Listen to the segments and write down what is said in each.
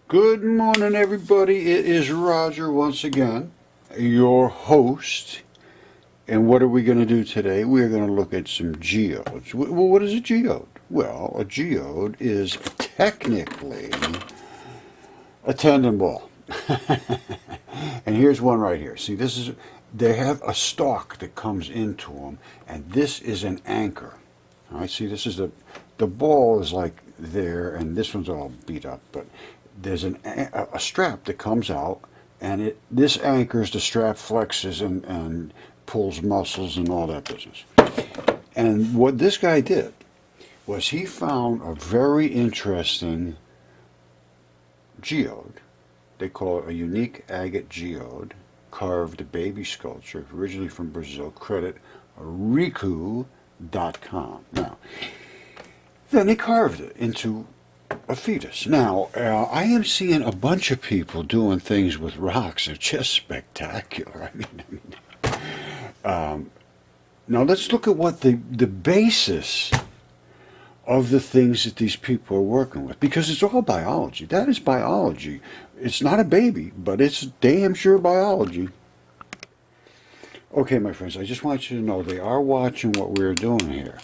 Good morning, everybody. It is Roger once again, your host. And what are we going to do today? We're going to look at some geodes. Well, what is a geode? Well, a geode is technically a tendon ball. And here's one right here. See, they have a stalk that comes into them, and this is an anchor. All right, see, the ball is like there, and this one's all beat up, but there's a strap that comes out, and this anchors, the strap flexes and pulls muscles and all that business. And what this guy did was he found a very interesting geode. They call it a unique agate geode, carved baby sculpture, originally from Brazil. Credit Riku.com. Now, then they carved it into a fetus. Now, I am seeing a bunch of people doing things with rocks that are just spectacular. Now let's look at what the basis of the things that these people are working with, because it's all biology. That is biology. It's not a baby, but it's damn sure biology. Okay, my friends, I just want you to know they are watching what we're doing here.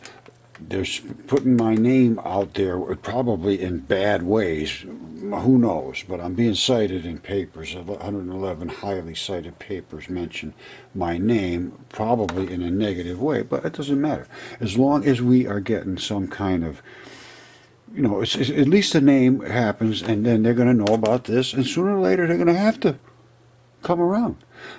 They're putting my name out there, probably in bad ways. Who knows? But I'm being cited in papers. 111 highly cited papers mention my name, probably in a negative way, but it doesn't matter. As long as we are getting some kind of, it's at least the name happens, and then they're going to know about this, and sooner or later they're going to have to come around.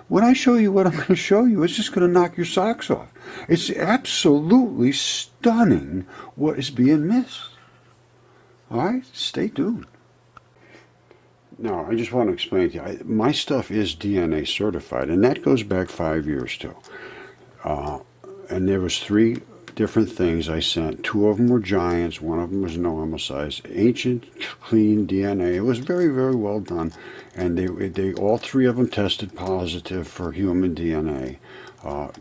When I show you what I'm going to show you, it's just going to knock your socks off. It's absolutely stunning what is being missed. All right? Stay tuned. Now, I just want to explain to you, my stuff is DNA certified, and that goes back 5 years too. And there was 3 different things I sent. 2 of them were giants, 1 of them was normal size. Ancient, clean DNA. It was very, very well done, and they all 3 of them tested positive for human DNA.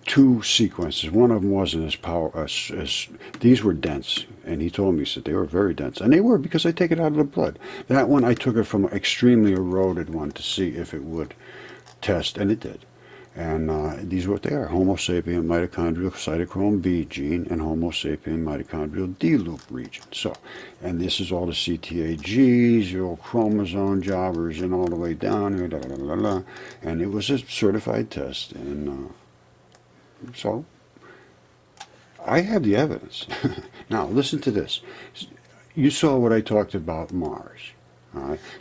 2 sequences. 1 of them wasn't as these were dense, and he told me, he said they were very dense, and they were, because I take it out of the blood. That one I took it from an extremely eroded one to see if it would test, and it did. And these are what they are: Homo sapien mitochondrial cytochrome B gene and Homo sapien mitochondrial D loop region. So, and this is all the CTAGs, your chromosome jobbers, and all the way down here, and it was a certified test. And so, I have the evidence. Now, listen to this. You saw what I talked about Mars.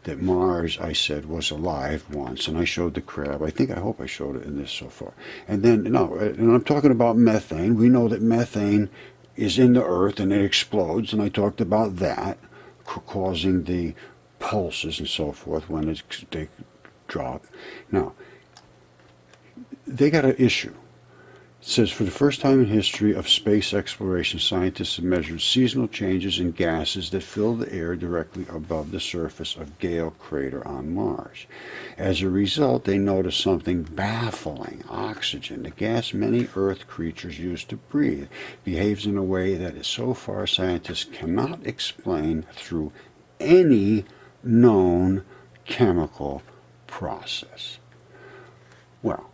That Mars, I said, was alive once, and I showed the crab. I hope I showed it in this so far. And then, no, and I'm talking about methane. We know that methane is in the earth and it explodes, and I talked about that causing the pulses and so forth when they drop. Now, they got an issue. It says, for the first time in history of space exploration, scientists have measured seasonal changes in gases that fill the air directly above the surface of Gale Crater on Mars. As a result, they noticed something baffling. Oxygen, the gas many Earth creatures use to breathe, behaves in a way that is so far scientists cannot explain through any known chemical process. Well,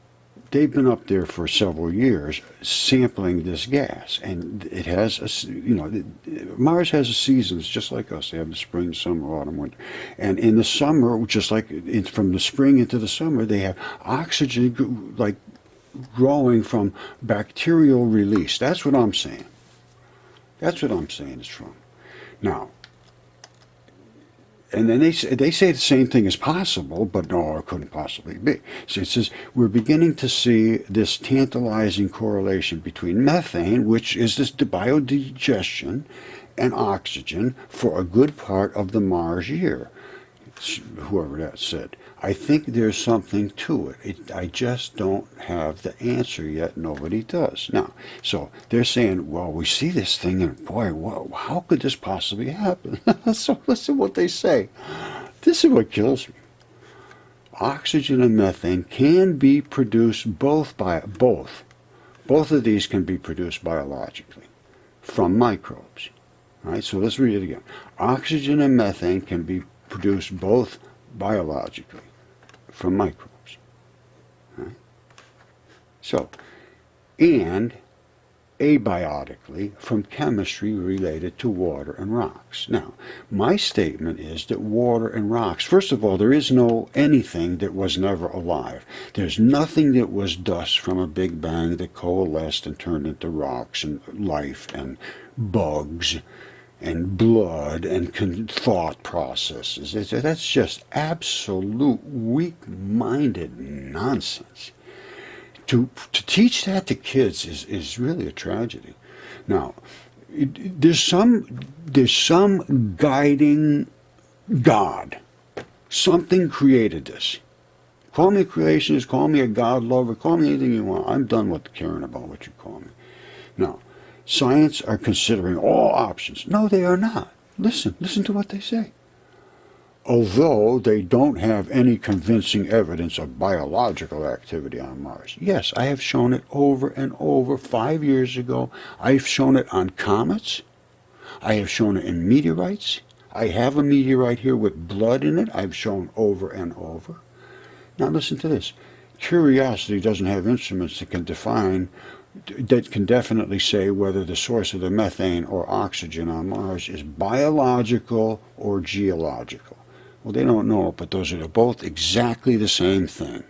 they've been up there for several years sampling this gas, and it has Mars has seasons just like us. They have the spring, summer, autumn, winter, and in the summer, just like from the spring into the summer, they have oxygen like growing from bacterial release. That's what I'm saying. That's what I'm saying it's from. Now, and then they say the same thing is possible, but no, it couldn't possibly be. So it says, we're beginning to see this tantalizing correlation between methane, which is this biodigestion, and oxygen for a good part of the Mars year. Whoever that said. I think there's something to it. I just don't have the answer yet. Nobody does. Now, so they're saying, well, we see this thing, and boy, how could this possibly happen? So listen what they say. This is what kills me. Oxygen and methane can be produced both of these can be produced biologically from microbes. All right, so let's read it again. Oxygen and methane can be produced both biologically from microbes. Right? So, and abiotically from chemistry related to water and rocks. Now, my statement is that water and rocks, first of all, there is no anything that was never alive. There's nothing that was dust from a big bang that coalesced and turned into rocks and life and bugs and blood and thought processes. That's just absolute weak-minded nonsense. To teach that to kids is really a tragedy. Now, there's some guiding God. Something created this. Call me a creationist, call me a God lover, call me anything you want. I'm done with caring about what you call me. Now, science are considering all options. No, they are not. Listen to what they say. Although they don't have any convincing evidence of biological activity on Mars. Yes, I have shown it over and over. 5 years ago, I've shown it on comets. I have shown it in meteorites. I have a meteorite here with blood in it. I've shown over and over. Now listen to this. Curiosity doesn't have instruments that can definitely say whether the source of the methane or oxygen on Mars is biological or geological. Well, they don't know, but those are both exactly the same thing.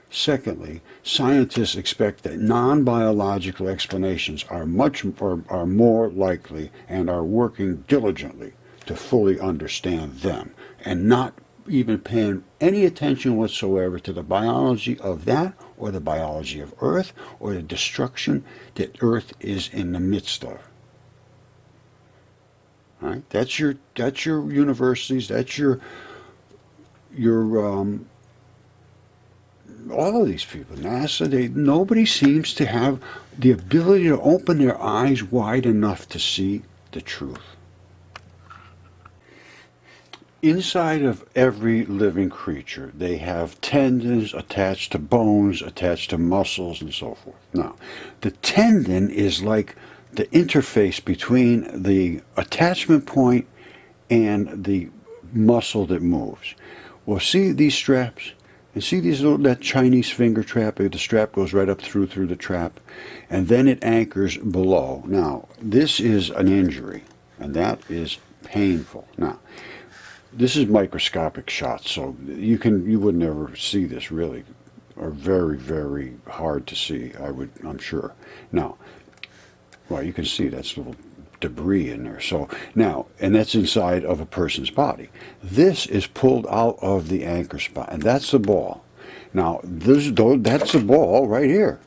Secondly, scientists expect that non-biological explanations are more likely and are working diligently to fully understand them, and not even paying any attention whatsoever to the biology of that, or the biology of Earth, or the destruction that Earth is in the midst of. Right? That's your universities. That's your all of these people, NASA. Nobody seems to have the ability to open their eyes wide enough to see the truth. Inside of every living creature, they have tendons attached to bones, attached to muscles, and so forth. Now, the tendon is like the interface between the attachment point and the muscle that moves. Well, see these straps? And see that Chinese finger trap? The strap goes right up through the trap, and then it anchors below. Now, this is an injury, and that is painful. Now, this is microscopic shots, so you would never see this really, or very, very hard to see. I'm sure. Now, well, you can see that's little debris in there. So now, and that's inside of a person's body. This is pulled out of the anchor spot, and that's the ball. Now, that's the ball right here.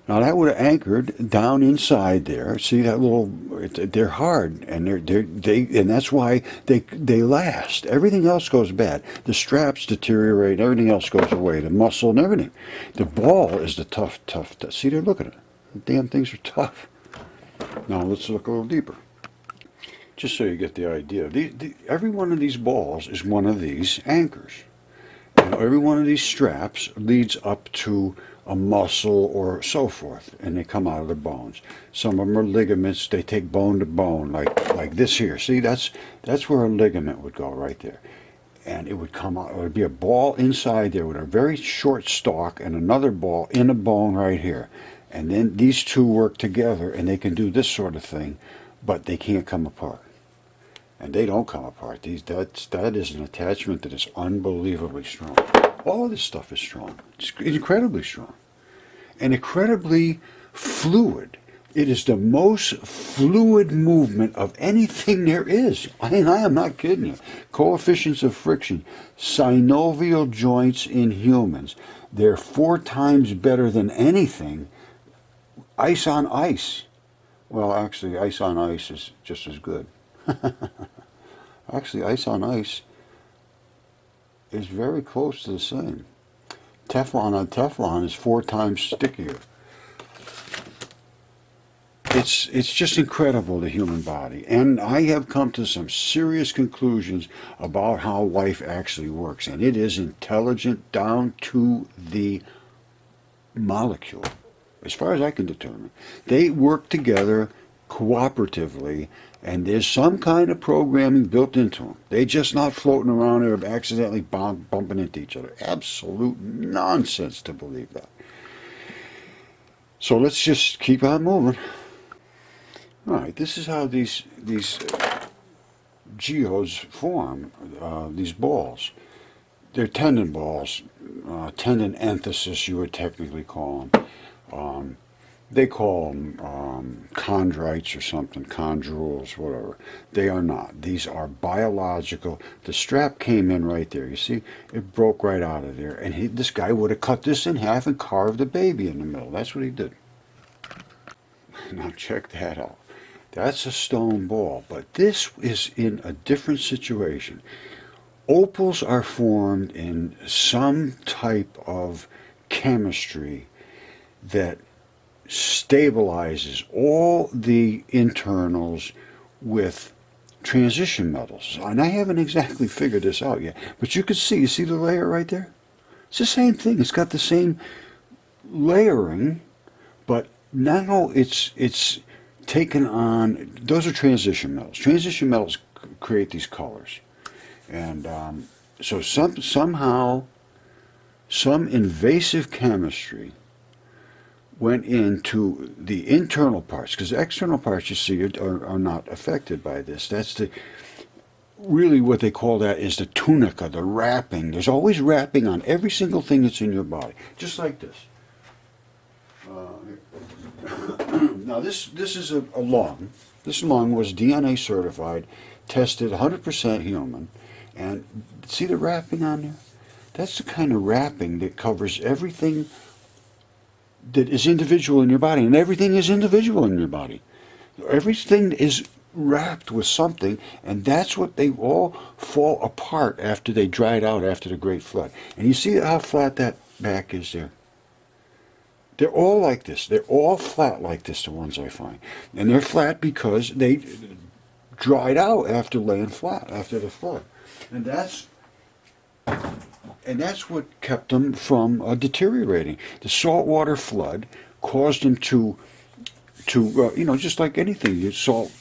Now that would have anchored down inside there. See that little? They're hard, and and that's why they last. Everything else goes bad. The straps deteriorate. Everything else goes away. The muscle and everything. The ball is the tough. See there, look at it. The damn things are tough. Now let's look a little deeper. Just so you get the idea. Every one of these balls is one of these anchors. And every one of these straps leads up to a muscle or so forth, and they come out of the bones. Some of them are ligaments. They take bone to bone, like this here. See, that's where a ligament would go right there. And it would come out. It would be a ball inside there with a very short stalk and another ball in a bone right here. And then these two work together, and they can do this sort of thing, but they can't come apart. And they don't come apart. That is an attachment that is unbelievably strong. All of this stuff is strong. It's incredibly strong. And incredibly fluid. It is the most fluid movement of anything there is. I am not kidding you. Coefficients of friction. Synovial joints in humans. They're 4 times better than anything. Ice on ice. Well, actually, ice on ice is just as good. Actually, ice on ice is very close to the same. Teflon on Teflon is 4 times stickier. It's just incredible, the human body. And I have come to some serious conclusions about how life actually works. And it is intelligent down to the molecule, as far as I can determine. They work together cooperatively, And there's some kind of programming built into them. They're just not floating around there accidentally bumping into each other. Absolute nonsense to believe that. So let's just keep on moving. All right, this is how these geodes form, these balls. They're tendon balls, tendon enthesis you would technically call them. They call them chondrites or something, chondrules, whatever. They are not. These are biological. The strap came in right there. You see, it broke right out of there. And this guy would have cut this in half and carved a baby in the middle. That's what he did. Now check that out. That's a stone ball, but this is in a different situation. Opals are formed in some type of chemistry that stabilizes all the internals with transition metals. And I haven't exactly figured this out yet, but you see the layer right there? It's the same thing. It's got the same layering, but now it's taken on, those are transition metals. Transition metals create these colors. And so somehow some invasive chemistry went into the internal parts, because the external parts you see are not affected by this. That's really what they call that is the tunica, the wrapping. There's always wrapping on every single thing that's in your body, just like this. Now this is a lung. This lung was DNA certified, tested 100% human, and see the wrapping on there? That's the kind of wrapping that covers everything that is individual in your body, and everything is individual in your body. Everything is wrapped with something, and that's what they all fall apart after they dried out after the Great Flood. And you see how flat that back is there? They're all like this. They're all flat like this, the ones I find. And they're flat because they dried out after laying flat, after the flood. And that's what kept them from deteriorating. The saltwater flood caused them to just like anything, salt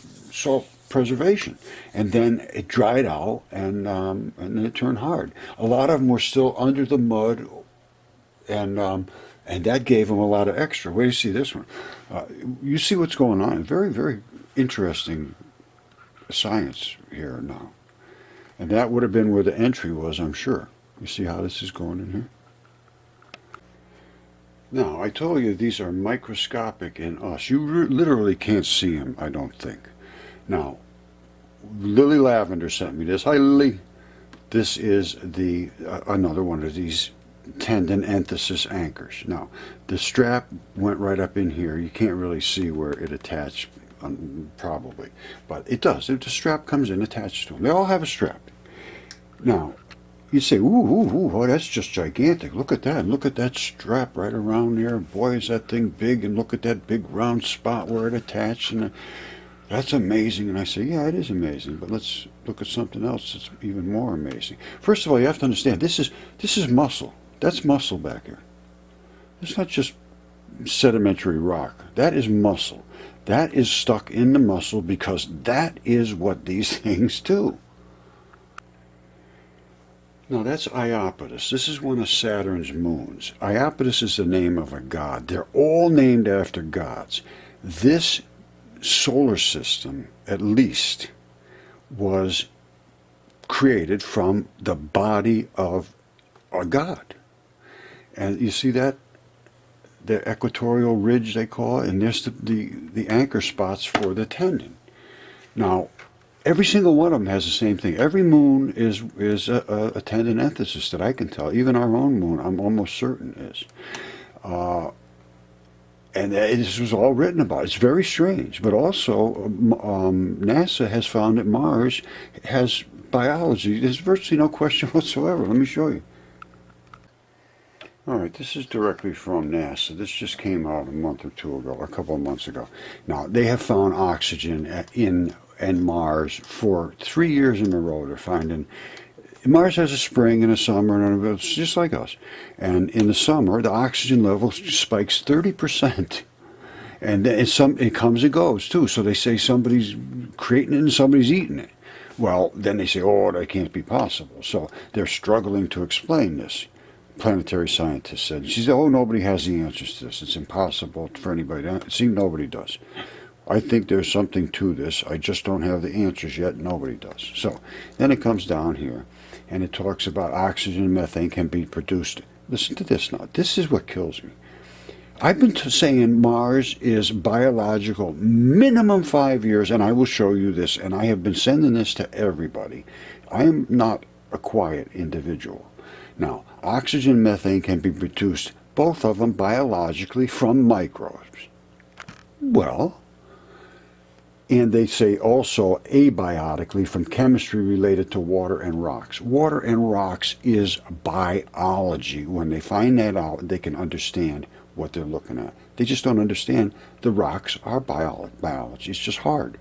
preservation, and then it dried out, and then it turned hard. A lot of them were still under the mud, and that gave them a lot of extra. Wait till you see this one. You see what's going on. Very, very interesting science here now. And that would have been where the entry was, I'm sure. You see how this is going in here? Now, I told you these are microscopic in us. You literally can't see them, I don't think. Now, Lily Lavender sent me this. Hi, Lily. This is another one of these tendon enthesis anchors. Now, the strap went right up in here. You can't really see where it attached, probably. But it does. If the strap comes in attached to them. They all have a strap. Now, you say, ooh, oh, that's just gigantic. Look at that. Look at that strap right around there. Boy, is that thing big. And look at that big round spot where it attached. And that's amazing. And I say, yeah, it is amazing. But let's look at something else that's even more amazing. First of all, you have to understand, this is muscle. That's muscle back here. It's not just sedimentary rock. That is muscle. That is stuck in the muscle because that is what these things do. Now that's Iapetus. This is one of Saturn's moons. Iapetus is the name of a god. They're all named after gods. This solar system, at least, was created from the body of a god. And you see that? The equatorial ridge, they call it, and there's the anchor spots for the tendon. Now, every single one of them has the same thing. Every moon is a tendon enthesis that I can tell. Even our own moon, I'm almost certain is. And this was all written about. It's very strange. But also, NASA has found that Mars has biology. There's virtually no question whatsoever. Let me show you. All right, this is directly from NASA. This just came out a month or two ago, a couple of months ago. Now, they have found oxygen in Mars for 3 years in a row. They're finding Mars has a spring and a summer, and it's just like us. And in the summer, the oxygen level spikes 30%. And then it comes and goes too. So they say somebody's creating it and somebody's eating it. Well, then they say, oh, that can't be possible. So they're struggling to explain this. Planetary scientist said. She said, oh, nobody has the answers to this. It's impossible for anybody to. It seems nobody does. I think there's something to this. I just don't have the answers yet. Nobody does. So then it comes down here, and it talks about oxygen and methane can be produced. Listen to this now. This is what kills me. I've been saying Mars is biological minimum 5 years, and I will show you this, and I have been sending this to everybody. I am not a quiet individual. Now, oxygen and methane can be produced, both of them biologically, from microbes. Well, and they say also abiotically from chemistry related to water and rocks. Water and rocks is biology. When they find that out, they can understand what they're looking at. They just don't understand the rocks are biology. It's just hard.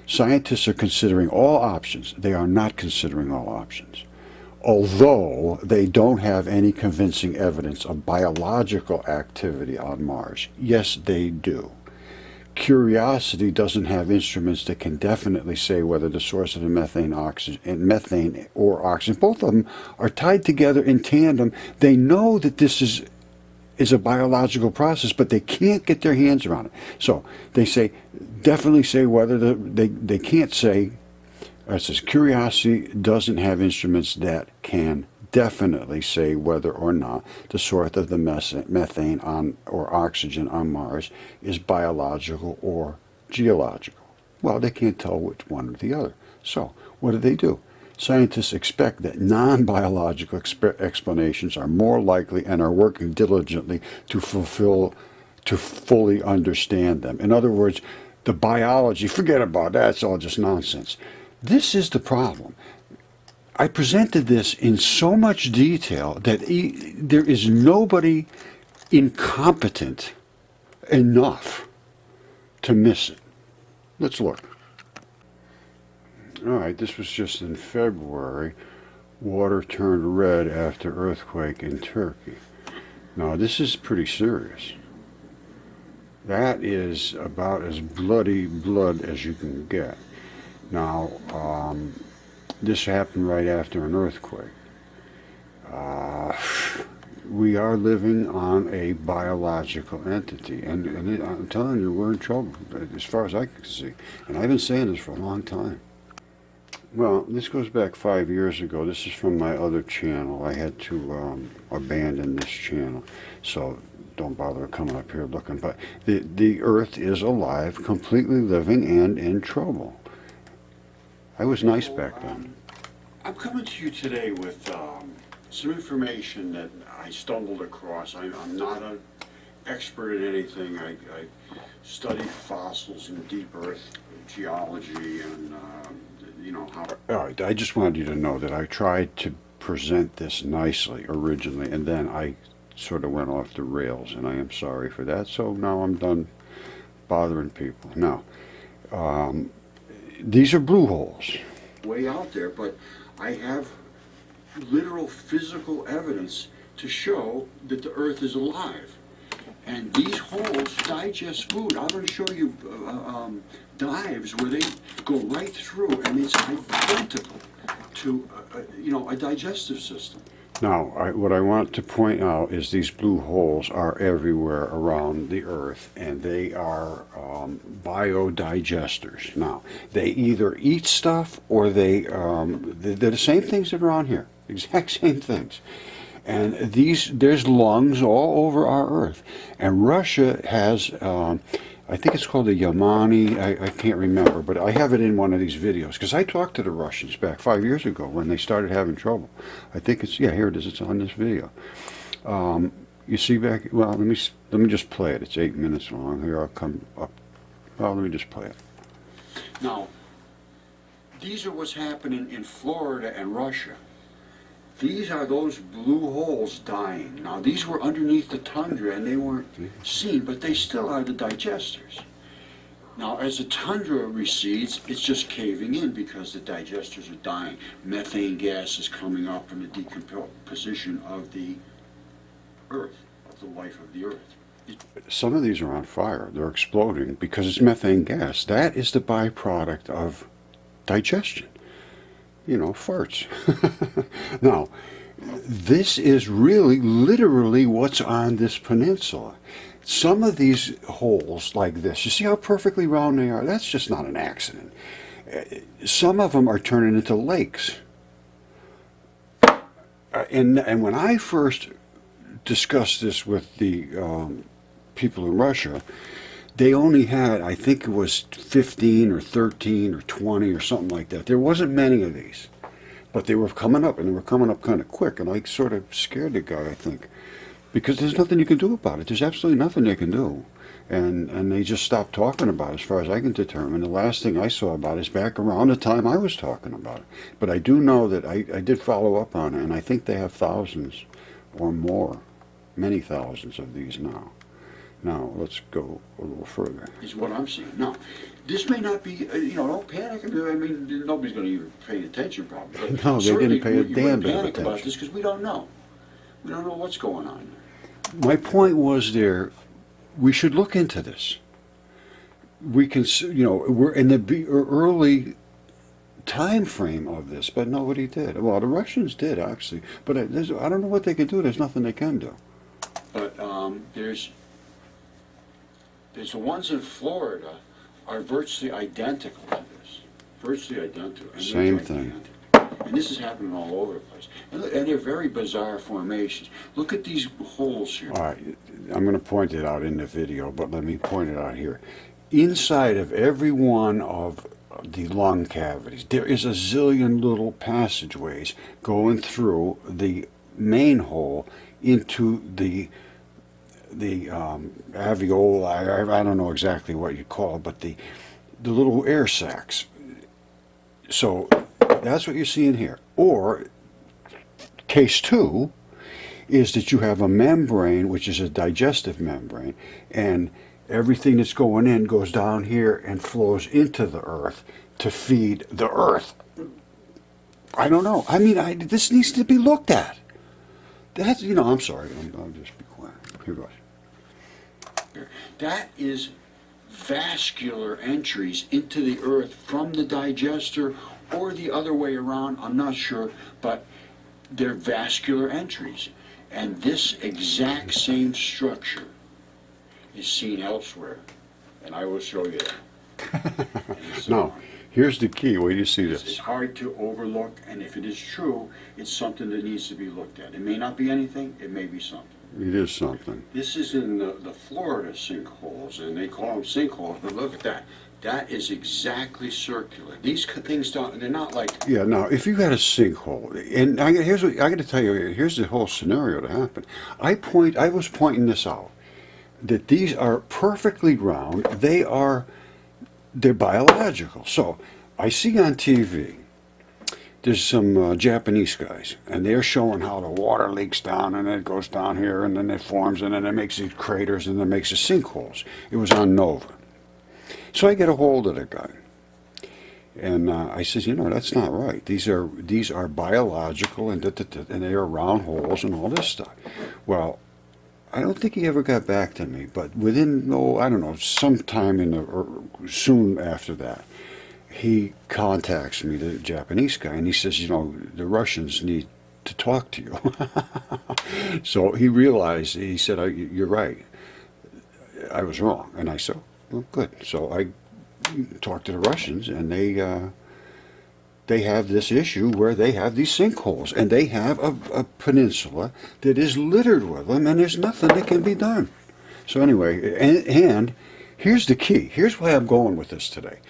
Scientists are considering all options. They are not considering all options. Although they don't have any convincing evidence of biological activity on Mars. Yes, they do. Curiosity doesn't have instruments that can definitely say whether the source of the methane or oxygen, both of them are tied together in tandem. They know that this is a biological process, but they can't get their hands around it. So they say, definitely say whether they can't say, it says curiosity doesn't have instruments that can definitely say whether or not the source of the methane or oxygen on Mars is biological or geological. Well, they can't tell which one or the other. So what do? Scientists expect that non-biological explanations are more likely and are working diligently to fully understand them. In other words, the biology, forget about that, it's all just nonsense. This is the problem. I presented this in so much detail that there is nobody incompetent enough to miss it. Let's look. All right, this was just in February. Water turned red after earthquake in Turkey. Now, this is pretty serious. That is about as bloody blood as you can get. Now, this happened right after an earthquake. We are living on a biological entity, and I'm telling you, we're in trouble, as far as I can see. And I've been saying this for a long time. Well, this goes back 5 years ago. This is from my other channel. I had to abandon this channel, so don't bother coming up here looking. But the Earth is alive, completely living, and in trouble. I was nice back then. I'm coming to you today with some information that I stumbled across. I'm not an expert at anything. I study fossils and deep earth geology and you know how. All right, I just wanted you to know that I tried to present this nicely originally, and then I sort of went off the rails, and I am sorry for that. So now I'm done bothering people. Now, these are blue holes way out there, but I have literal physical evidence to show that the Earth is alive. And these holes digest food. I'm going to show you dives where they go right through, and it's identical to a digestive system. Now, what I want to point out is these blue holes are everywhere around the Earth, and they are biodigesters. Now, they either eat stuff or they're the same things that are on here, exact same things. And there's lungs all over our Earth. And Russia has, I think it's called the Yamani, I can't remember, but I have it in one of these videos, because I talked to the Russians back 5 years ago when they started having trouble. I think it's, yeah, here it is, it's on this video. You see back, well, let me just play it. It's 8 minutes long. Here, I'll come up. Well, let me just play it. Now, these are what's happening in Florida and Russia. These are those blue holes dying. Now, these were underneath the tundra and they weren't seen, but they still are the digesters. Now, as the tundra recedes, it's just caving in because the digesters are dying. Methane gas is coming up from the decomposition of the Earth, of the life of the Earth. Some of these are on fire. They're exploding because it's methane gas. That is the byproduct of digestion. You know, farts. Now, this is really literally what's on this peninsula. Some of these holes like this, you see how perfectly round they are? That's just not an accident. Some of them are turning into lakes. And when I first discussed this with the people in Russia, they only had, I think it was 15 or 13 or 20 or something like that. There wasn't many of these, but they were coming up, and they were coming up kind of quick, and I sort of scared the guy, I think, because there's nothing you can do about it. There's absolutely nothing they can do. And they just stopped talking about it, as far as I can determine. The last thing I saw about it is back around the time I was talking about it. But I do know that I did follow up on it, and I think they have thousands or more, many thousands of these now. Now, let's go a little further. Is what I'm seeing. Now, this may not be, don't panic. I mean, nobody's going to even pay attention probably. But no, they didn't pay a damn bit of panic attention about this because we don't know. We don't know what's going on there. My point was there, we should look into this. We can, we're in the early time frame of this, but nobody did. Well, the Russians did, actually. But I don't know what they can do. There's nothing they can do. But there's the ones in Florida are virtually identical to this. Virtually identical. And same thing. And this is happening all over the place. And they're very bizarre formations. Look at these holes here. All right, I'm going to point it out in the video, but let me point it out here. Inside of every one of the lung cavities, there is a zillion little passageways going through the main hole into the alveoli. I don't know exactly what you call it, but the little air sacs. So that's what you're seeing here. Or case 2 is that you have a membrane, which is a digestive membrane, and everything that's going in goes down here and flows into the earth to feed the earth. I don't know. I mean, this needs to be looked at. That's, I'm sorry. I'll just be quiet. Here goes. That is vascular entries into the earth from the digester or the other way around, I'm not sure, but they're vascular entries. And this exact same structure is seen elsewhere, and I will show you that. Now, here's the key. Where do you see this? It's hard to overlook, and if it is true, it's something that needs to be looked at. It may not be anything, it may be something. It is something. This is in the Florida sinkholes, and they call them sinkholes, but look at that. That is exactly circular. These things they're not like... Yeah, now, if you had a sinkhole, and here's what I got to tell you, here's the whole scenario to happen. I was pointing this out, that these are perfectly round. They're biological. So, I see on TV, there's some Japanese guys, and they're showing how the water leaks down, and it goes down here, and then it forms, and then it makes these craters, and then it makes the sinkholes. It was on Nova. So I get a hold of the guy, and I says, that's not right. These are biological, and they are round holes and all this stuff. Well, I don't think he ever got back to me, but within, I don't know, sometime soon after that, he contacts me, the Japanese guy, and he says, the Russians need to talk to you. So he realized, he said, you're right. I was wrong. And I said, well, good. So I talked to the Russians, and they have this issue where they have these sinkholes, and they have a peninsula that is littered with them, and there's nothing that can be done. So anyway, and here's the key. Here's why I'm going with this today.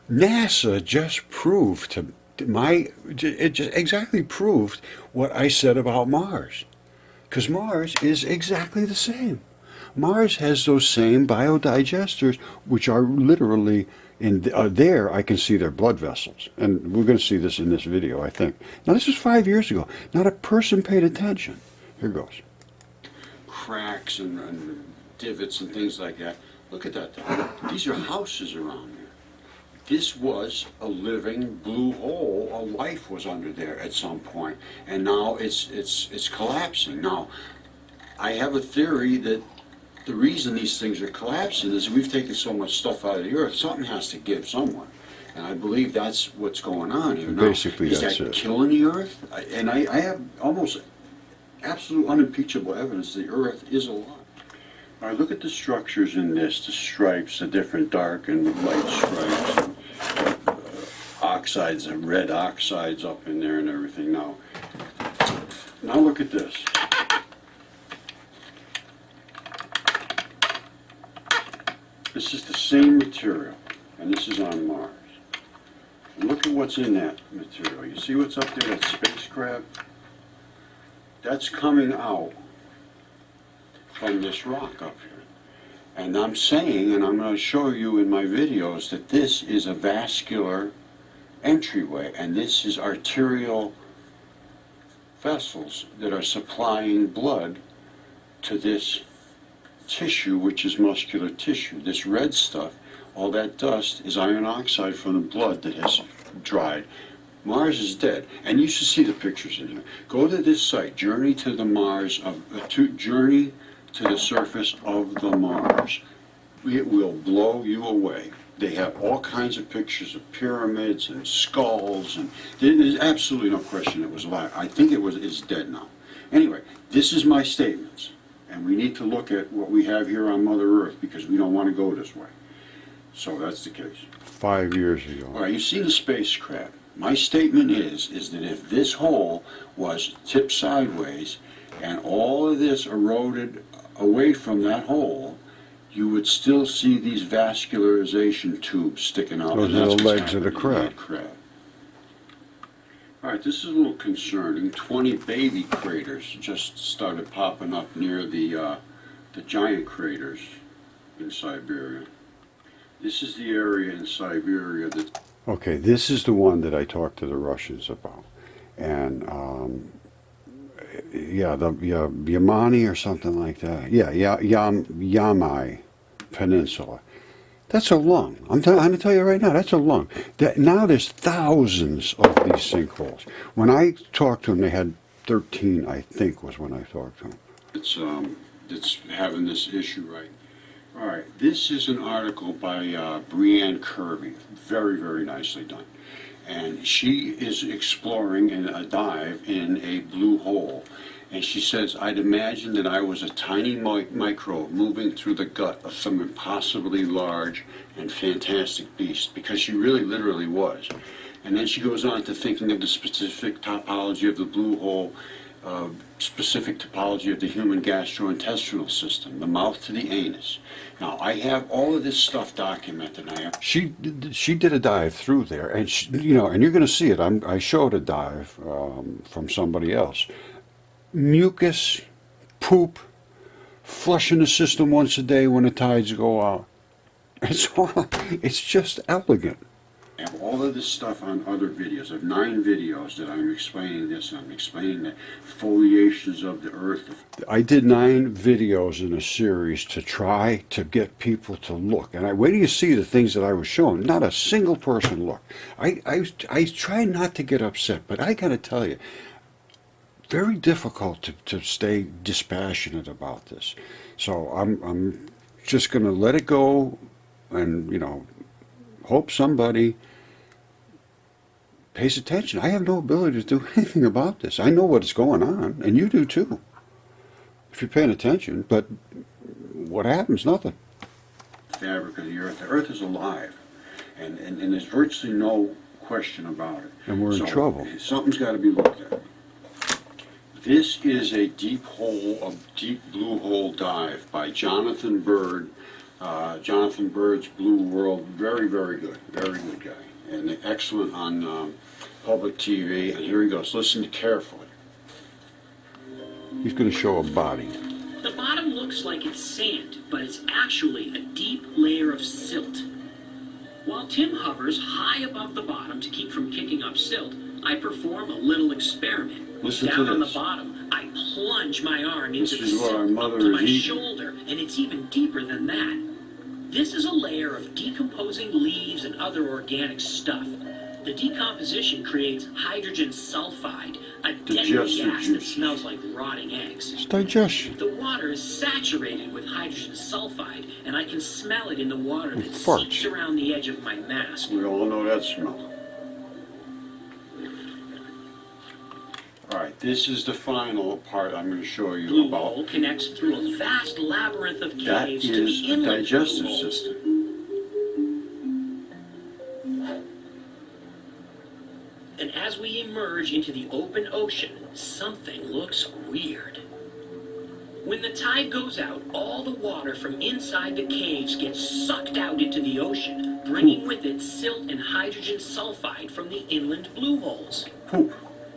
NASA just proved it just exactly proved what I said about Mars. Because Mars is exactly the same. Mars has those same biodigesters, which are literally there. I can see their blood vessels, and we're going to see this in this video, I think. Now, this was 5 years ago. Not a person paid attention. Here goes. Cracks and divots and things like that. Look at that. These are houses around here. This was a living blue hole. A life was under there at some point, and now it's collapsing. Now, I have a theory that the reason these things are collapsing is we've taken so much stuff out of the earth, something has to give somewhere. And I believe that's what's going on here. Now, Basically, is that's that it. killing the earth? And I have almost absolute unimpeachable evidence the earth is alive. All right, look at the structures in this, the stripes, the different dark and light stripes, oxides, and red oxides up in there and everything. Now look at this. This is the same material, and this is on Mars. And look at what's in that material. You see what's up there, that spacecraft? That's coming out from this rock up here. And I'm saying, and I'm going to show you in my videos, that this is a vascular entryway, and this is arterial vessels that are supplying blood to this tissue, which is muscular tissue. This red stuff, all that dust, is iron oxide from the blood that has dried. Mars is dead, and you should see the pictures in here. Go to this site, Journey to the Mars of Journey to the Surface of the Mars. It will blow you away. They have all kinds of pictures of pyramids and skulls, and there's absolutely no question it was alive. I think it's dead now. Anyway, this is my statements. And we need to look at what we have here on Mother Earth because we don't want to go this way. So that's the case. 5 years ago. All right, you see the spacecraft. My statement is that if this hole was tipped sideways and all of this eroded away from that hole, you would still see these vascularization tubes sticking out. Those are the legs of the crab. All right, this is a little concerning. 20 baby craters just started popping up near the giant craters in Siberia. This is the area in Siberia that... Okay, this is the one that I talked to the Russians about. And, yeah, the Yamani or something like that. Yeah, Yamai Peninsula. That's a lung. I'm going to tell you right now, that's a lung. Now there's thousands of these sinkholes. When I talked to them, they had 13, I think, was when I talked to them. It's having this issue, right? All right, this is an article by Brianne Kirby. Very, very nicely done. And she is exploring in a dive in a blue hole. And she says, I'd imagine that I was a tiny microbe moving through the gut of some impossibly large and fantastic beast, because she really literally was. And then she goes on to thinking of the specific topology of the blue hole, specific topology of the human gastrointestinal system, the mouth to the anus. Now, I have all of this stuff documented. She did a dive through there, and and you're going to see it. I showed a dive from somebody else. Mucus, poop, flushing the system once a day when the tides go out. It's just elegant. I have all of this stuff on other videos. I have 9 videos that I'm explaining this. I'm explaining the foliations of the earth. I did 9 videos in a series to try to get people to look. And wait till you see the things that I was showing. Not a single person looked. I try not to get upset, but I got to tell you, very difficult to stay dispassionate about this. So I'm just going to let it go and, hope somebody pays attention. I have no ability to do anything about this. I know what's going on, and you do too, if you're paying attention. But what happens? Nothing. Fabric of the earth. The earth is alive, and there's virtually no question about it. And we're in trouble. Something's got to be looked at. This is a deep blue hole dive by Jonathan Bird. Jonathan Bird's Blue World, very, very good guy, and excellent on public TV. And here he goes. Listen carefully. He's going to show a body. The bottom looks like it's sand, but it's actually a deep layer of silt. While Tim hovers high above the bottom to keep from kicking up silt, I perform a little experiment. Listen Down to on the this. bottom, I plunge my arm into the This is what our silt up mother to is my eating. shoulder, and it's even deeper than that. This is a layer of decomposing leaves and other organic stuff. The decomposition creates hydrogen sulfide, a deadly digestive gas that juice. smells like rotting eggs. It's digestion. The water is saturated with hydrogen sulfide, and I can smell it in the water that Farts. seeps around the edge of my mask. We all know that smell. All right, this is the final part I'm going to show you Blue about. hole connects through a vast labyrinth of That caves to is the the inlet digestive blue holes. system. And as we emerge into the open ocean, something looks weird. When the tide goes out, all the water from inside the caves gets sucked out into the ocean, bringing with it silt and hydrogen sulfide from the inland blue holes. Poop.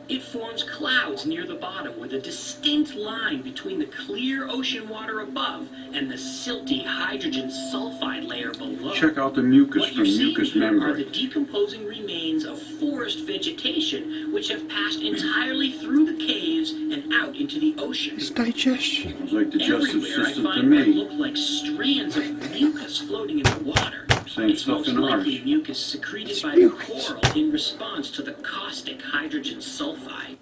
It forms clouds near the bottom with a distinct line between the clear ocean water above and the silty hydrogen sulfide layer below. Check out the mucus What from you're seeing mucus here are the membrane. decomposing remains of forest vegetation which have passed entirely through the caves and out into the ocean. It's digestion. It's like digestive Everywhere I system to find what me. look like strands of mucus floating in the water. Same It's stuff most in ours. likely mucus secreted It's by mucus. the coral in response to the caustic hydrogen sulfide.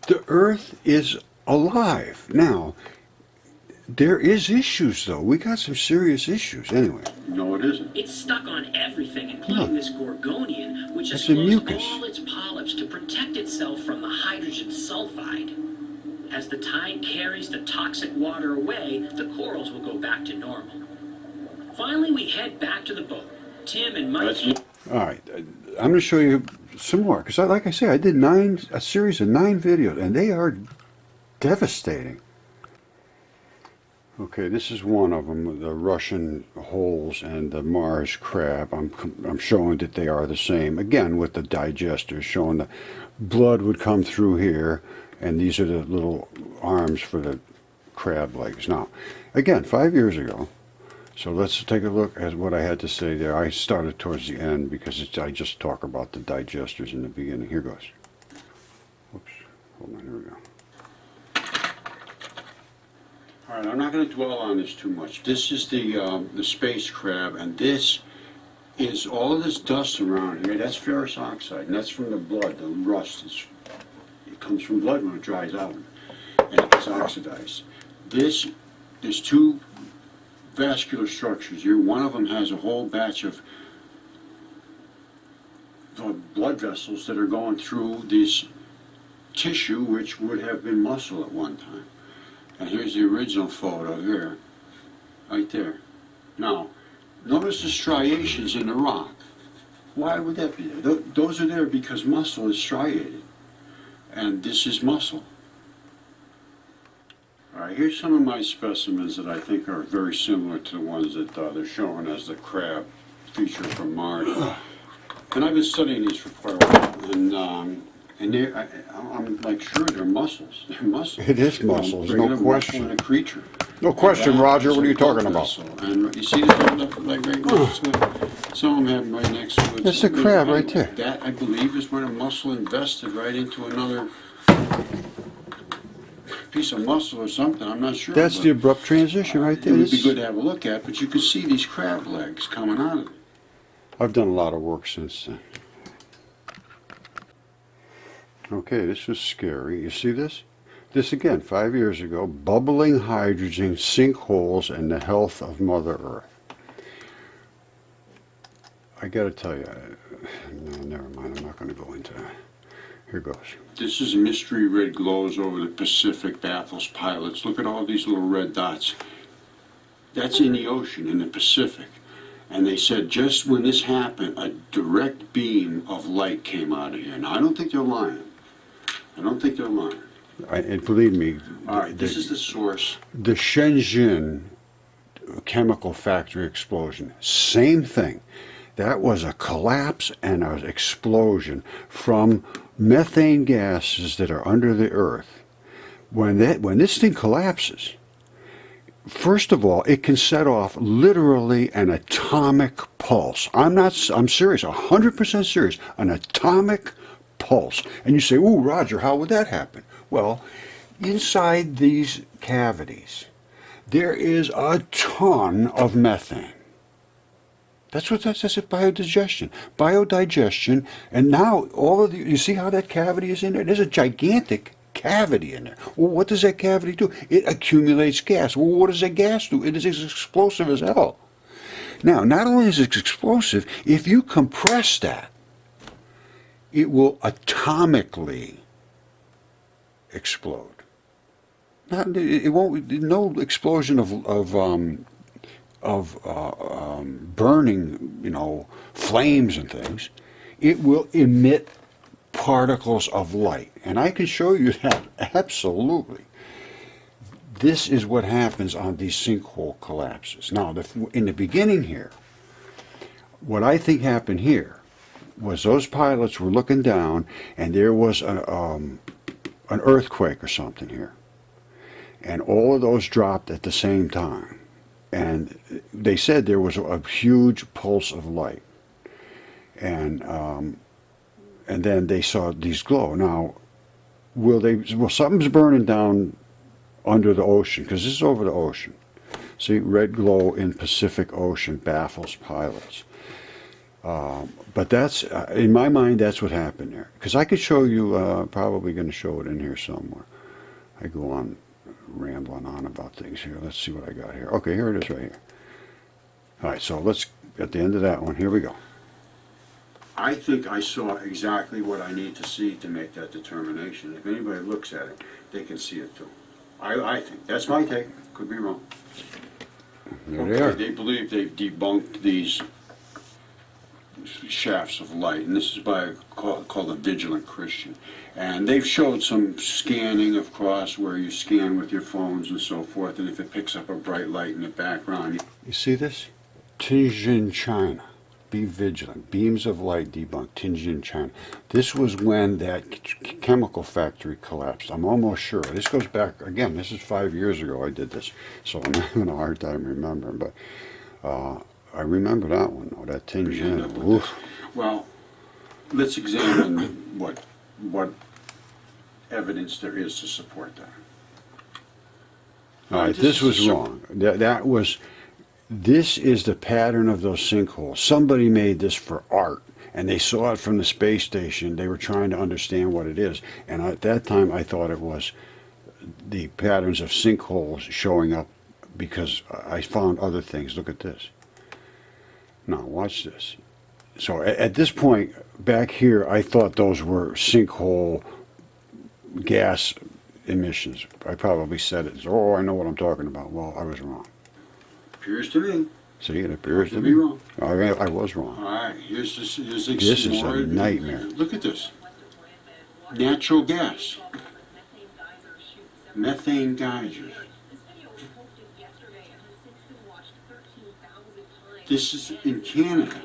The Earth is alive. Now, there is issues, though. We got some serious issues. Anyway, No, it isn't. It's stuck on everything, including this gorgonian, which has That's the closed mucus. all its polyps to protect itself from the hydrogen sulfide. As the tide carries the toxic water away, the corals will go back to normal. Finally, we head back to the boat. Tim and Mike. That's all right. I'm going to show you some more because, like I say, I did a series of 9 videos, and they are devastating. Okay, this is one of them, the Russian holes and the Mars crab. I'm showing that they are the same. Again, with the digesters, showing the blood would come through here, and these are the little arms for the crab legs. Now, again, 5 years ago. So let's take a look at what I had to say there. I started towards the end because I just talk about the digesters in the beginning. Here goes. Whoops. Hold on, here we go. All right, I'm not going to dwell on this too much. This is the space crab, and this is all of this dust around here. That's ferrous oxide, and that's from the blood, the rust. It comes from blood when it dries out, and it gets oxidized. There's 2 vascular structures here. One of them has a whole batch of blood vessels that are going through this tissue, which would have been muscle at one time. And here's the original photo here, right there. Now, notice the striations in the rock. Why would that be there? Those are there because muscle is striated, and this is muscle. All right, here's some of my specimens that I think are very similar to the ones that they're showing as the crab feature from Mars. And I've been studying these for quite a while, and I'm like sure they're mussels. They're mussels. It is mussels, no Regular question. mussel in a creature. No question, And that Roger. is What are a you talking blood about? vessel. And you see this one like right next to it? Some of them have them right next to it. That's the crab right there. That, I believe, is when a mussel invested right into another piece of muscle or something. I'm not sure. That's but the abrupt transition right it there. would This- be good to have a look at, but you can see these crab legs coming out of it. I've done a lot of work since then. Okay, this was scary. You see this? This again, 5 years ago, bubbling hydrogen sinkholes and the health of Mother Earth. I gotta tell you, no, never mind, I'm not gonna go into that. Here goes. This is mystery red glows over the Pacific, baffles pilots. Look at all these little red dots. That's in the ocean, in the Pacific. And they said just when this happened, a direct beam of light came out of here. Now, I don't think they're lying. I don't think they're lying. And believe me, All right, this is the source. the Shenzhen chemical factory explosion, same thing. That was a collapse and an explosion from methane gases that are under the earth. When this thing collapses, first of all, it can set off literally an atomic pulse. I'm serious, 100% serious, an atomic pulse. And you say, ooh, Roger, how would that happen? Well, inside these cavities, there is a ton of methane. That's it, biodigestion. Biodigestion, and now you see how that cavity is in there? There's a gigantic cavity. cavity in there. Well, what does that cavity do? It accumulates gas. Well, what does that gas do? It is explosive as hell. Now, not only is it explosive, if you compress that, it will atomically explode. It won't. No explosion of burning, flames and things. It will emit particles of light, and I can show you that absolutely. This is what happens on these sinkhole collapses. Now, in the beginning here, what I think happened here was those pilots were looking down, and there was an earthquake or something here, and all of those dropped at the same time, and they said there was a huge pulse of light, and then they saw these glow. Now, well, something's burning down under the ocean, because this is over the ocean. See, red glow in Pacific Ocean baffles pilots. But that's, in my mind, that's what happened there. Because I could show you, probably going to show it in here somewhere. I go on rambling on about things here. Let's see what I got here. Okay, here it is right here. All right, so let's, at the end of that one, here we go. I think I saw exactly what I need to see to make that determination. If anybody looks at it, they can see it too. I think. That's my take. Could be wrong. There they are. They believe they've debunked these shafts of light, and this is by called a Vigilant Christian. And they've showed some scanning, of course, where you scan with your phones and so forth, and if it picks up a bright light in the background. You see this? Tianjin, China. Be vigilant. Beams of light debunked. Tianjin, China. This was when that chemical factory collapsed. I'm almost sure. This goes back, again, this is 5 years ago I did this, so I'm having a hard time remembering, but I remember that one, though, that Tianjin. Well, let's examine what evidence there is to support that. All right, this was wrong. This is the pattern of those sinkholes. Somebody made this for art, and they saw it from the space station. They were trying to understand what it is, and at that time I thought it was the patterns of sinkholes showing up, because I found other things. Look at this. Now, watch this. So at this point, back here, I thought those were sinkhole gas emissions. I probably said it. Oh, I know what I'm talking about. Well, I was wrong. Appears to me. See, it appears to be wrong. I was wrong. All right, here's this is a nightmare. Look at this. Natural gas. Methane geysers. This is in Canada.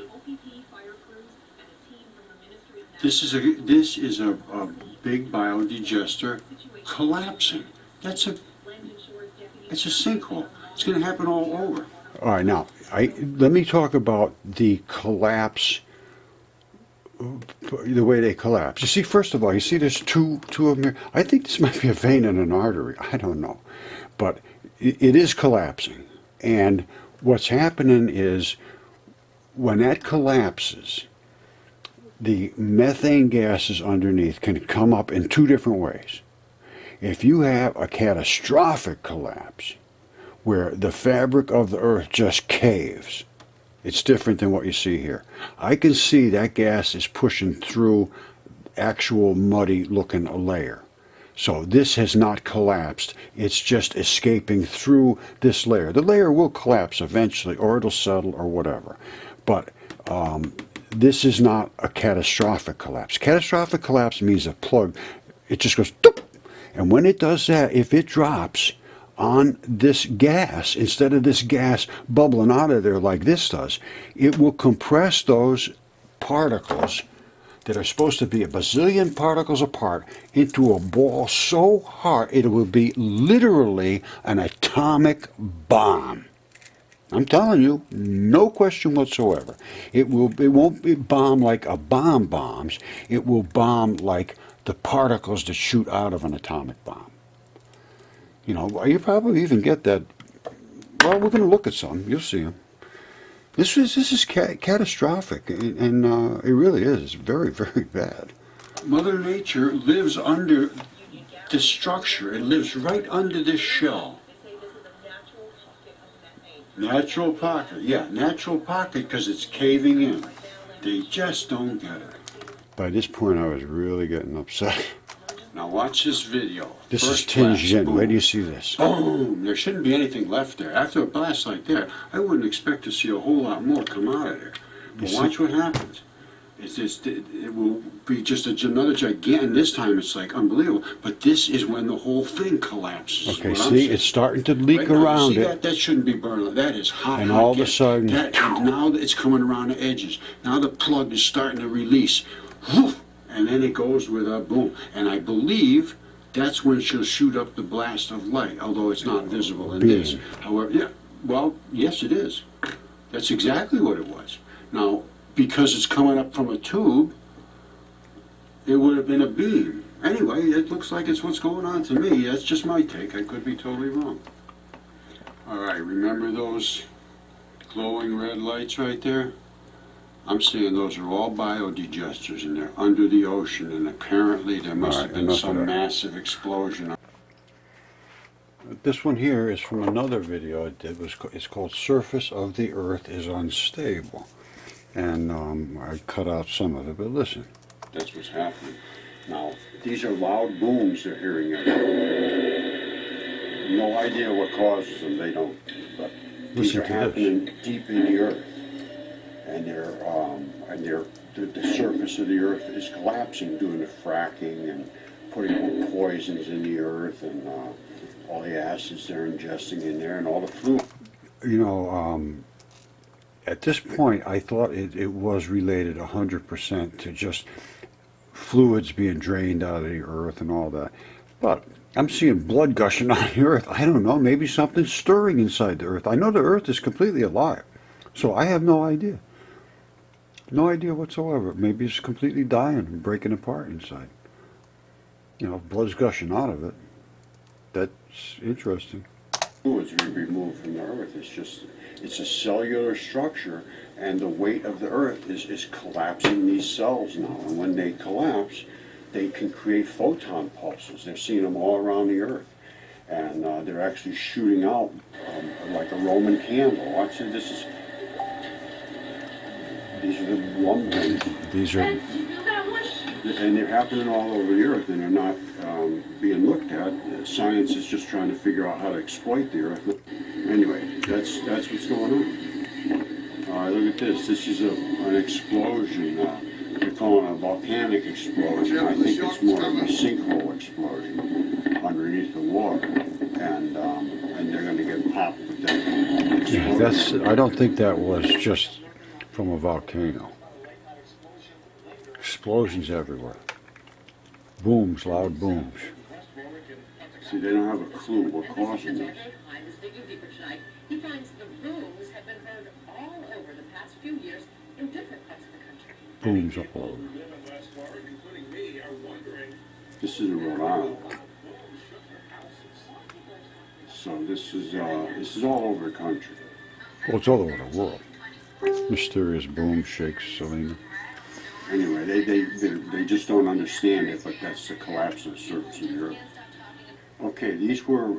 This is a big biodigester collapsing. It's a sinkhole. It's going to happen all over. All right, now let me talk about the collapse, the way they collapse. You see, first of all, you see there's two of them here. I think this might be a vein in an artery. I don't know, but it is collapsing. And what's happening is when that collapses, the methane gases underneath can come up in two different ways. If you have a catastrophic collapse, where the fabric of the earth just caves, it's different than what you see here. I can see that gas is pushing through actual muddy looking layer. So this has not collapsed, it's just escaping through this layer. The layer will collapse eventually, or it'll settle or whatever. But this is not a catastrophic collapse. Catastrophic collapse means a plug, it just goes doop. And when it does that, if it drops on this gas, instead of this gas bubbling out of there like this does, it will compress those particles that are supposed to be a bazillion particles apart into a ball so hard it will be literally an atomic bomb. I'm telling you, no question whatsoever. It won't bomb like a bomb bombs. It will bomb like the particles that shoot out of an atomic bomb. You know, you probably even get that. Well, we're going to look at some. You'll see them. This is catastrophic, and it really is. It's very, very bad. Mother Nature lives under the structure. It lives right under this shell. Natural pocket, yeah, natural pocket because it's caving in. They just don't get it. By this point, I was really getting upset. Now watch this video. This First is tinged blast, in. boom. Where do you see this? Boom! There shouldn't be anything left there. After a blast like that, I wouldn't expect to see a whole lot more come out of there. But watch what happens. It's just, it will be just another gigantic. This time it's like unbelievable. But this is when the whole thing collapses. Okay, see, it's starting to leak right now, around see it. That shouldn't be burning. That is hot. And hot all of a gas. sudden, and now it's coming around the edges. Now the plug is starting to release. Whew, and then it goes with a boom. And I believe that's when she'll shoot up the blast of light, although it's not visible in this. However, yeah, well, yes, it is. That's exactly what it was. Now, because it's coming up from a tube, it would have been a beam. Anyway, it looks like it's what's going on to me. That's just my take. I could be totally wrong. All right, remember those glowing red lights right there? I'm saying those are all biodigesters, and they're under the ocean, and apparently there must have been some massive explosion. This one here is from another video I did. It's called Surface of the Earth is Unstable. And I cut out some of it, but listen. That's what's happening. Now, these are loud booms they're hearing. No idea what causes them, they don't. But these are happening deep in the earth. And the surface of the earth is collapsing due to fracking and putting poisons in the earth and all the acids they're ingesting in there and all the fluid. You know, at this point, I thought it was related 100% to just fluids being drained out of the earth and all that. But I'm seeing blood gushing out of the earth. I don't know, maybe something's stirring inside the earth. I know the earth is completely alive, so I have no idea. No idea whatsoever. Maybe it's completely dying and breaking apart inside. You know, blood's gushing out of it. That's interesting. Fluids are removed from the earth. It's a cellular structure, and the weight of the earth is collapsing these cells now. And when they collapse, they can create photon pulses. They're seeing them all around the earth. And they're actually shooting out like a Roman candle. Watch this. These are the rumblings. These are... And they're happening all over the earth, and they're not being looked at. Science is just trying to figure out how to exploit the earth. Anyway, that's what's going on. All right, look at this. This is an explosion. They're calling it a volcanic explosion. I think it's more of a sinkhole explosion underneath the water, and they're going to get popped with that explosion. I don't think that was just from a volcano. Explosions everywhere. Booms, loud booms. See, they don't have a clue what causing this. He finds the booms have been heard all over the past few years in different parts of the country. Booms up all over. This is in Rhode Island. So this is all over the country. Well, it's all over the world. Mysterious boom shakes Selena. Anyway, they just don't understand it, but that's the collapse of the surface of the earth. Okay, these were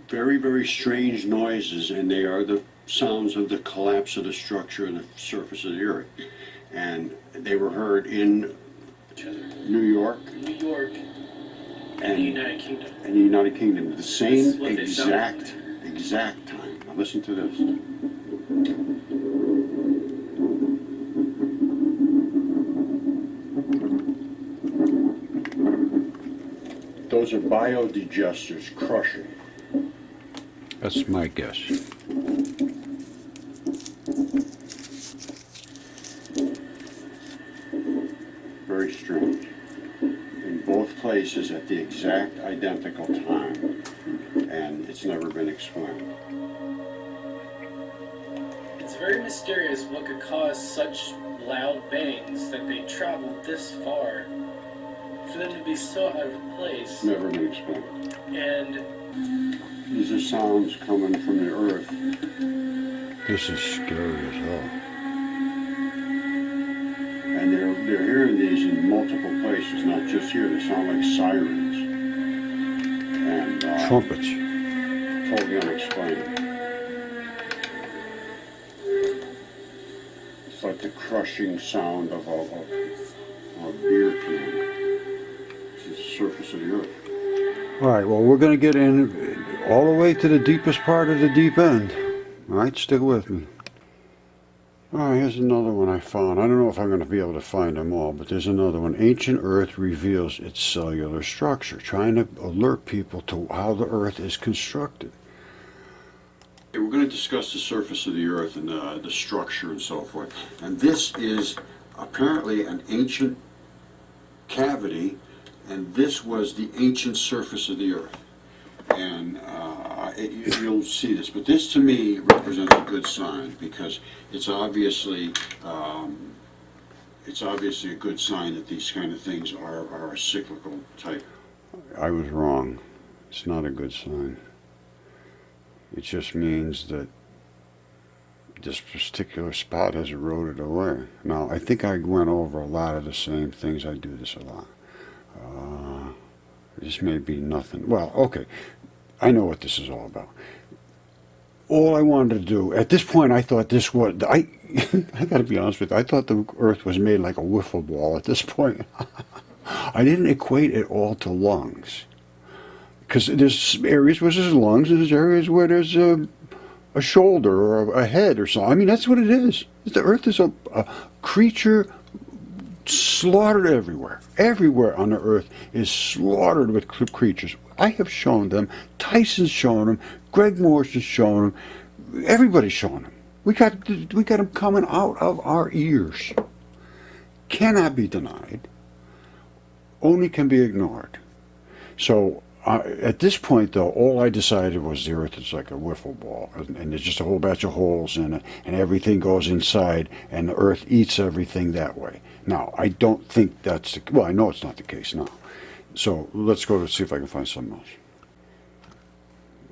very, very strange noises, and they are the sounds of the collapse of the structure of the surface of the earth. And they were heard in New York. And the United Kingdom. And the United Kingdom. The same exact time. Now listen to this. Those are biodigesters crushing. That's my guess. Very strange. In both places at the exact identical time, and it's never been explained. It's very mysterious what could cause such loud bangs that they traveled this far. For them to be so out of place. Never been explained. And these are sounds coming from the earth. This is scary as hell. And they're hearing these in multiple places, not just here. They sound like sirens. trumpets. Totally unexplained. It's like the crushing sound of a beer can. It's the surface of the earth. All right, well, we're going to get in all the way to the deepest part of the deep end. All right, stick with me. All right, here's another one I found. I don't know if I'm going to be able to find them all, but there's another one. Ancient Earth reveals its cellular structure, trying to alert people to how the Earth is constructed. Okay, we're going to discuss the surface of the Earth and the structure and so forth. And this is apparently an ancient cavity, and this was the ancient surface of the Earth. And you'll see this, but this to me represents a good sign, because it's obviously a good sign that these kind of things are a cyclical type. I was wrong. It's not a good sign. It just means that this particular spot has eroded away. Now, I think I went over a lot of the same things. I do this a lot. This may be nothing. Well, okay. I know what this is all about. All I wanted to do, at this point, I thought this was, I got to be honest with you, I thought the Earth was made like a wiffle ball at this point. I didn't equate it all to lungs. Because there's areas where there's lungs, and there's areas where there's a shoulder or a head or something. I mean, that's what it is. The Earth is a creature slaughtered everywhere. Everywhere on the Earth is slaughtered with creatures. I have shown them. Tyson's shown them. Greg Moore's shown them. Everybody's shown them. We got them coming out of our ears. Cannot be denied. Only can be ignored. So at this point, though, all I decided was the Earth is like a wiffle ball, and there's just a whole batch of holes in it, and everything goes inside, and the Earth eats everything that way. Now, I don't think that's the, well, I know it's not the case now. So let's go to see if I can find something else.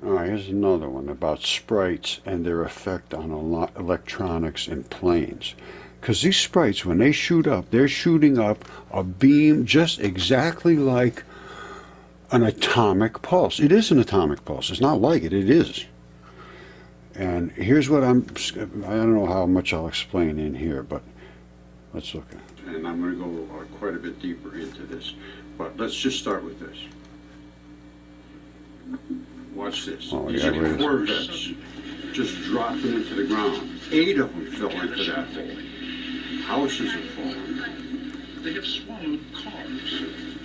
All right, here's another one about sprites and their effect on electronics in planes. Because these sprites, when they shoot up, they're shooting up a beam just exactly like an atomic pulse. It is an atomic pulse. It's not like it. It is. And here's what I don't know how much I'll explain in here, but let's look at it. And I'm going to go quite a bit deeper into this. But let's just start with this. Watch this. Oh, these are Corvettes just dropping into the ground. 8 of them fell into that hole. Houses have fallen. They have swallowed cars.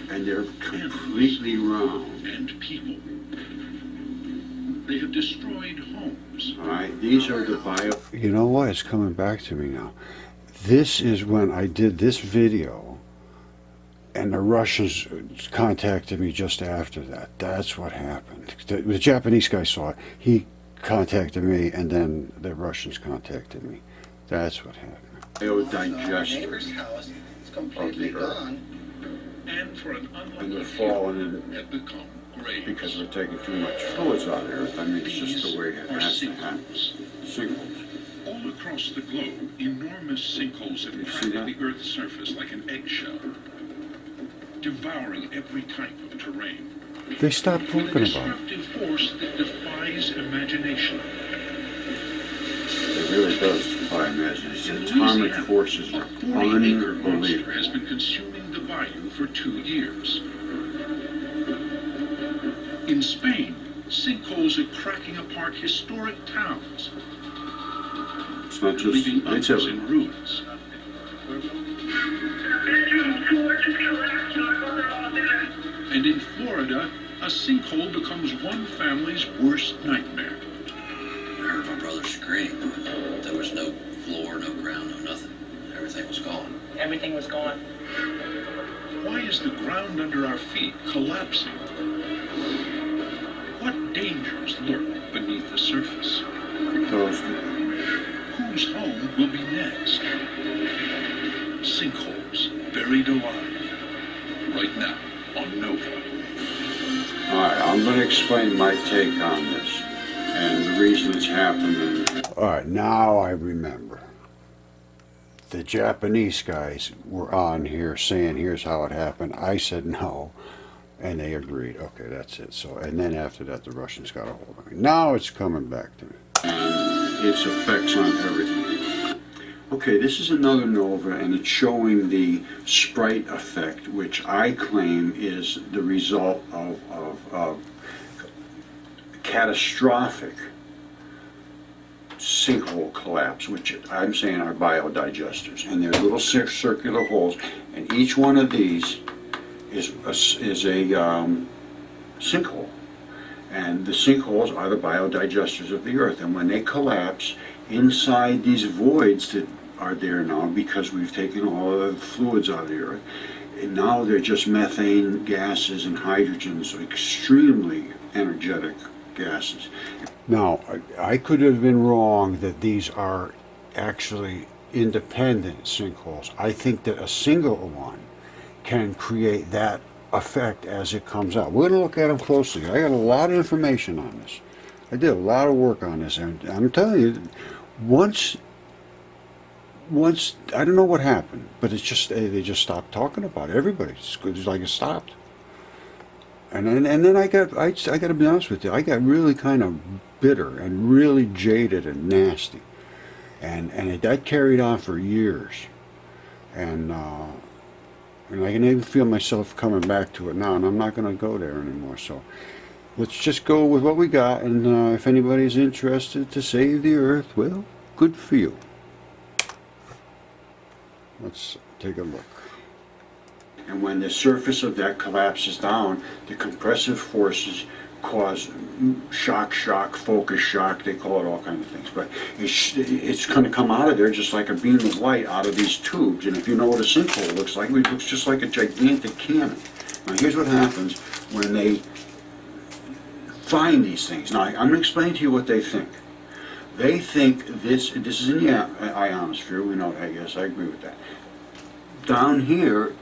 And they're completely round. And people. They have destroyed homes. All right, these are the bio... You know what? It's coming back to me now. This is when I did this video, and the Russians contacted me just after that. That's what happened. The Japanese guy saw it. He contacted me, and then the Russians contacted me. That's what happened. Biodigester neighbor's house is completely gone. And for an and they're falling in have become graves. because we're taking too much fluids out of the Earth. I mean, it's just the way it has to happen. Sinkholes. All across the globe, enormous sinkholes have crowded the Earth's surface like an eggshell, devouring every type of terrain. They stopped talking about it. A destructive force that defies imagination. It really does defy imagination. Atomic forces are unbelievable. Has been consuming the bayou for 2 years. In Spain, sinkholes are cracking apart historic towns. It's not just, leaving it's others in ruins. And in Florida, a sinkhole becomes one family's worst nightmare. I heard my brother scream. There was no floor, no ground, no nothing. Everything was gone. Everything was gone. Why is the ground under our feet collapsing? What dangers lurk beneath the surface? those. Whose home will be next? Sinkholes buried alive. Right now on Nova. All right, I'm going to explain my take on this and the reason it's happening. All right, now I remember. The Japanese guys were on here saying, here's how it happened. I said no. And they agreed. Okay, that's it. So, and then after that, the Russians got a hold of me. Now it's coming back to me. And its effects on everything. Okay, this is another nova, and it's showing the sprite effect, which I claim is the result of catastrophic sinkhole collapse, which I'm saying are biodigesters. And they're little circular holes, and each one of these is a sinkhole. And the sinkholes are the biodigesters of the earth. And when they collapse, inside these voids that are there now, because we've taken all of the fluids out of the earth, and now they're just methane gases and hydrogens, extremely energetic gases. Now, I could have been wrong that these are actually independent sinkholes. I think that a single one can create that effect as it comes out. We're going to look at them closely. I got a lot of information on this. I did a lot of work on this, and I'm telling you, once I don't know what happened, but it's just they just stopped talking about it. Everybody, it's like it stopped. And then I got to be honest with you, I got really kind of bitter and really jaded and nasty, and that carried on for years, and I can even feel myself coming back to it now, and I'm not going to go there anymore. So let's just go with what we got, and if anybody's interested to save the earth, well, good for you. Let's take a look. And when the surface of that collapses down, the compressive forces cause shock, focus shock, they call it all kinds of things. But it's going to come out of there just like a beam of light out of these tubes. And if you know what a sinkhole looks like, it looks just like a gigantic cannon. Now here's what happens when they find these things. Now I'm going to explain to you what they think. They think this is in the ionosphere, we know, I guess, I agree with that. Down here,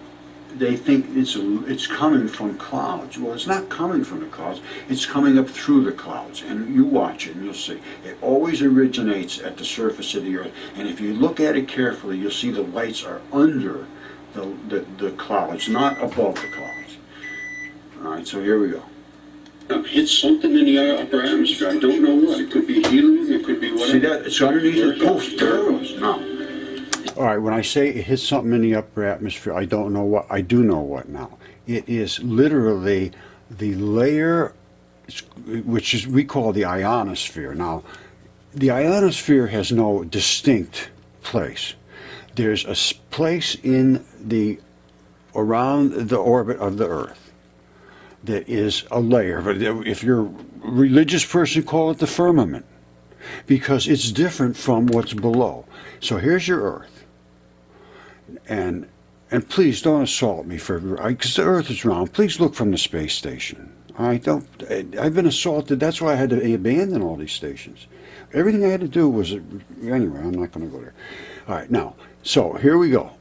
they think it's coming from clouds. Well, it's not coming from the clouds. It's coming up through the clouds. And you watch it and you'll see. It always originates at the surface of the earth. And if you look at it carefully, you'll see the lights are under the clouds, not above the clouds. All right, so here we go. Hits something in the upper atmosphere. I don't know what. It could be helium. It could be whatever. See that? It's underneath the poof. There it goes. Now. All right, when I say it hits something in the upper atmosphere, I don't know what. I do know what now. It is literally the layer, which is we call the ionosphere. Now, the ionosphere has no distinct place. There's a place in around the orbit of the Earth that is a layer. But if you're a religious person, call it the firmament, because it's different from what's below. So here's your Earth. And please don't assault me because the Earth is round. Please look from the space station. I've been assaulted. That's why I had to abandon all these stations. Everything I had to do was, anyway, I'm not going to go there. All right, now, so here we go.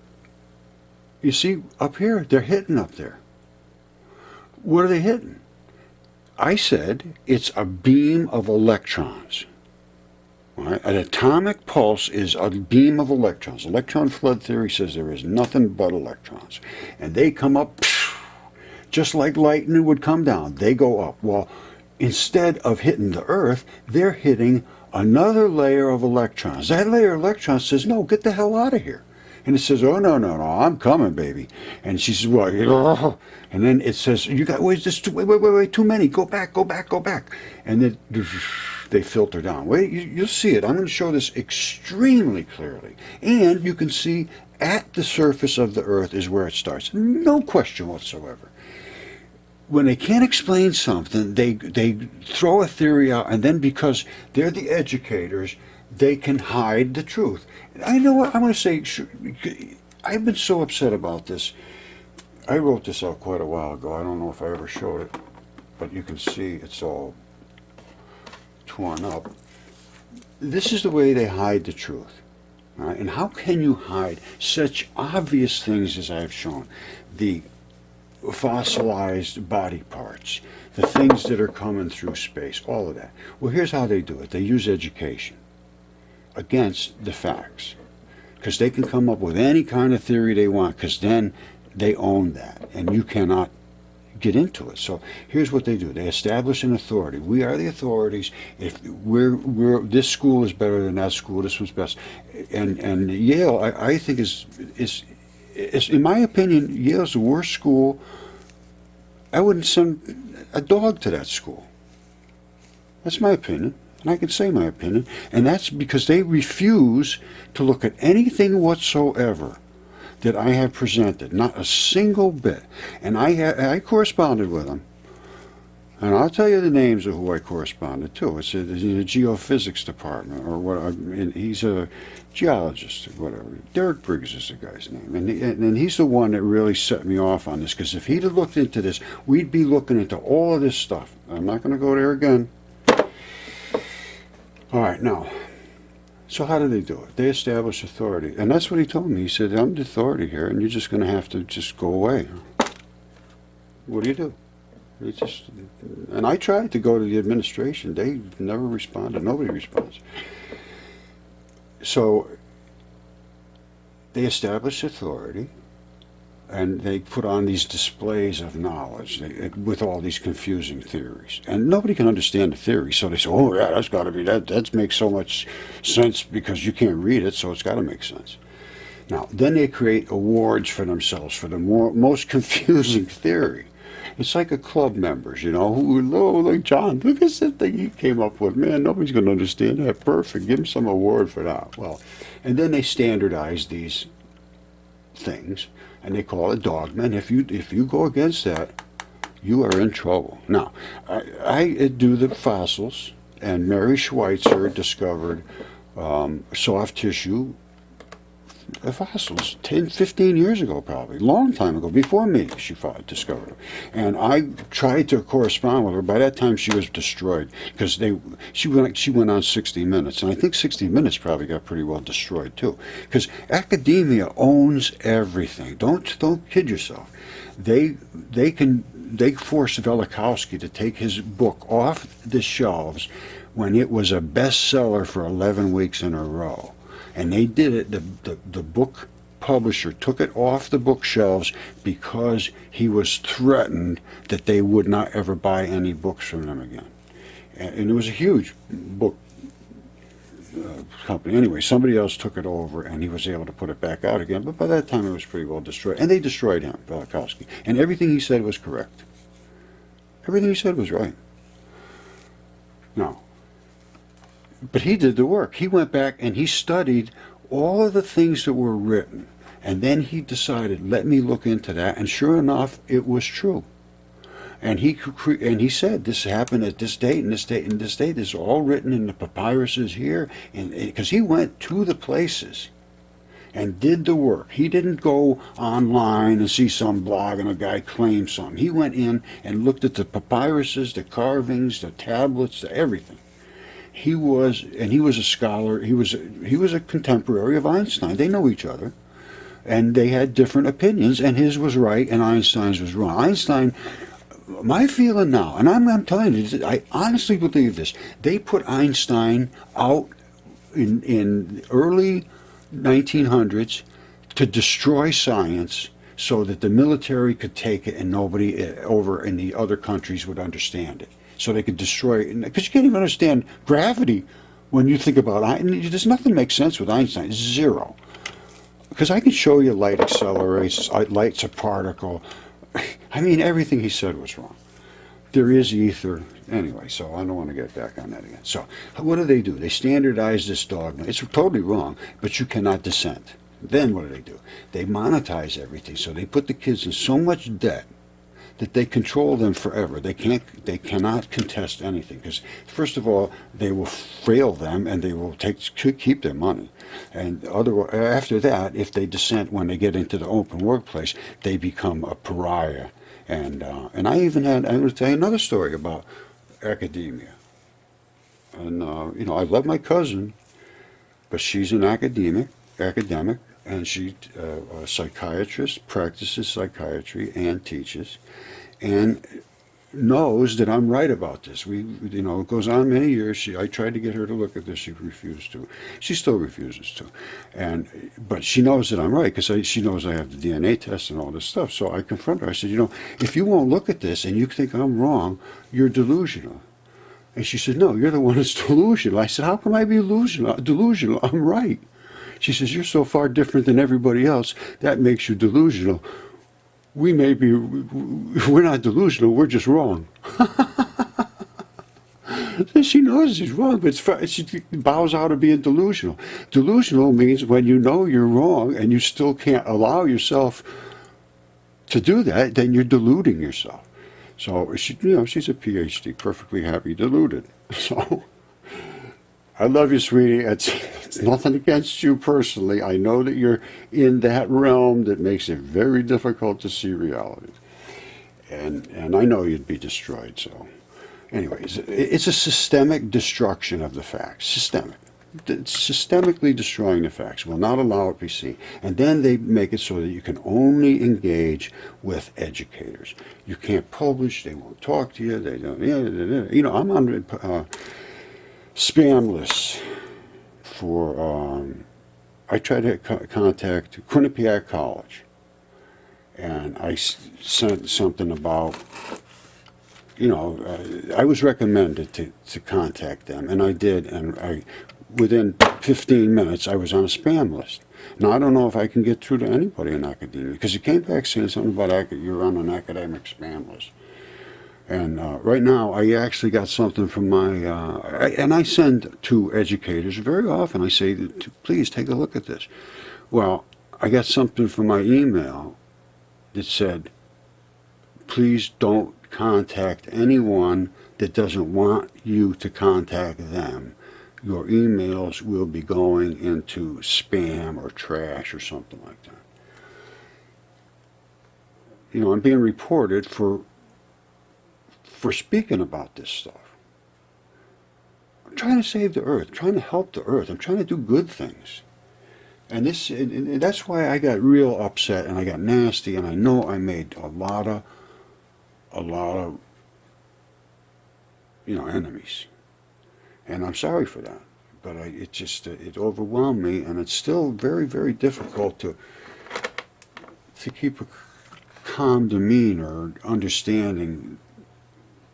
You see up here, they're hitting up there. What are they hitting? I said it's a beam of electrons. Right? An atomic pulse is a beam of electrons. Electron flood theory says there is nothing but electrons. And they come up, just like lightning would come down. They go up. Well, instead of hitting the Earth, they're hitting another layer of electrons. That layer of electrons says, no, get the hell out of here. And it says, oh, no, I'm coming, baby. And she says, well, and then it says, you got, wait, too many. Go back. And then they filter down. Wait, you'll see it. I'm going to show this extremely clearly. And you can see at the surface of the Earth is where it starts. No question whatsoever. When they can't explain something, they throw a theory out, and then because they're the educators, they can hide the truth. I know what I'm going to say. I've been so upset about this. I wrote this out quite a while ago. I don't know if I ever showed it, but you can see it's all torn up. This is the way they hide the truth. Right? And how can you hide such obvious things as I've shown? The fossilized body parts, the things that are coming through space, all of that. Well, here's how they do it. They use education against the facts, because they can come up with any kind of theory they want, because then they own that, and you cannot get into it. So here's what they do. They establish an authority. We are the authorities. If we're this school is better than that school, this one's best. And Yale, I think is in my opinion, Yale's the worst school. I wouldn't send a dog to that school. That's my opinion. And I can say my opinion. And that's because they refuse to look at anything whatsoever that I have presented, not a single bit. And I corresponded with them. And I'll tell you the names of who I corresponded to. It's in the geophysics department, or what. And he's a geologist, or whatever. Derek Briggs is the guy's name, and he's the one that really set me off on this. Because if he'd have looked into this, we'd be looking into all of this stuff. I'm not going to go there again. All right, now. So how do they do it? They establish authority, and that's what he told me. He said, "I'm the authority here, and you're just going to have to just go away." What do? And I tried to go to the administration. They never responded. Nobody responds. So they establish authority, and they put on these displays of knowledge with all these confusing theories. And nobody can understand the theory, so they say, oh, yeah, that's got to be, that makes so much sense because you can't read it, so it's got to make sense. Now, then they create awards for themselves for the most confusing theory. It's like a club members, like John, look at that thing he came up with. Man, nobody's going to understand that. Perfect. Give him some award for that. Well, and then they standardize these things, and they call it dogma. And if you go against that, you are in trouble. Now, I do the fossils, and Mary Schweitzer discovered soft tissue fossils 10, 15 years ago, probably, long time ago, before me, she discovered them. And I tried to correspond with her. By that time, she was destroyed because she went on 60 Minutes, and I think 60 Minutes probably got pretty well destroyed too, because academia owns everything. Don't kid yourself. They forced Velikovsky to take his book off the shelves when it was a bestseller for 11 weeks in a row. And they did it, the book publisher took it off the bookshelves because he was threatened that they would not ever buy any books from them again. And it was a huge book company. Anyway, somebody else took it over, and he was able to put it back out again. But by that time, it was pretty well destroyed. And they destroyed him, Velikovsky. And everything he said was correct. Everything he said was right. Now, but he did the work. He went back and he studied all of the things that were written. And then he decided, let me look into that. And sure enough, it was true. And he said, this happened at this date and this date and this date. This is all written in the papyruses here. Because he went to the places and did the work. He didn't go online and see some blog and a guy claim something. He went in and looked at the papyruses, the carvings, the tablets, everything. He was a scholar. He was a contemporary of Einstein. They know each other, and they had different opinions. And his was right, and Einstein's was wrong. Einstein, my feeling now, and I'm telling you, I honestly believe this. They put Einstein out in early 1900s to destroy science, so that the military could take it and nobody over in the other countries would understand it. So they could destroy it. Because you can't even understand gravity when you think about it. There's nothing makes sense with Einstein. Zero. Because I can show you light accelerates, light's a particle. I mean, everything he said was wrong. There is ether. Anyway, so I don't want to get back on that again. So what do? They standardize this dogma. It's totally wrong, but you cannot dissent. Then what do? They monetize everything. So they put the kids in so much debt that they control them forever. They cannot contest anything, because first of all, they will fail them and they will keep their money. And after that, if they dissent when they get into the open workplace, they become a pariah. And I'm going to tell you another story about academia. And I love my cousin, but she's an academic, and she's a psychiatrist, practices psychiatry and teaches. And knows that I'm right about this. It goes on many years. I tried to get her to look at this. She refused to. She still refuses to. But she knows that I'm right because she knows I have the DNA test and all this stuff. So I confront her. I said, if you won't look at this and you think I'm wrong, you're delusional. And she said, no, you're the one that's delusional. I said, how can I be delusional? I'm right. She says, you're so far different than everybody else. That makes you delusional. We're not delusional, we're just wrong. She knows she's wrong, but she bows out of being delusional. Delusional means when you know you're wrong and you still can't allow yourself to do that, then you're deluding yourself. So, she's a PhD, perfectly happy deluded. So, I love you, sweetie. It's nothing against you personally. I know that you're in that realm that makes it very difficult to see reality. And I know you'd be destroyed, so. Anyways, it's a systemic destruction of the facts. Systemic. Systemically destroying the facts. Will not allow it to be seen. And then they make it so that you can only engage with educators. You can't publish. They won't talk to you. They don't. I'm on spam lists for. I tried to contact Quinnipiac College, and I sent something about. I was recommended to contact them, and I did, and within 15 minutes, I was on a spam list. Now, I don't know if I can get through to anybody in academia, because it came back saying something about you're on an academic spam list. And right now, I actually got something from and I send to educators very often. I say, please take a look at this. Well, I got something from my email that said, please don't contact anyone that doesn't want you to contact them. Your emails will be going into spam or trash or something like that. I'm being reported for speaking about this stuff. I'm trying to save the earth, trying to help the earth. I'm trying to do good things. And that's why I got real upset and I got nasty, and I know I made a lot of enemies. And I'm sorry for that. But it overwhelmed me, and it's still very, very difficult to keep a calm demeanor, understanding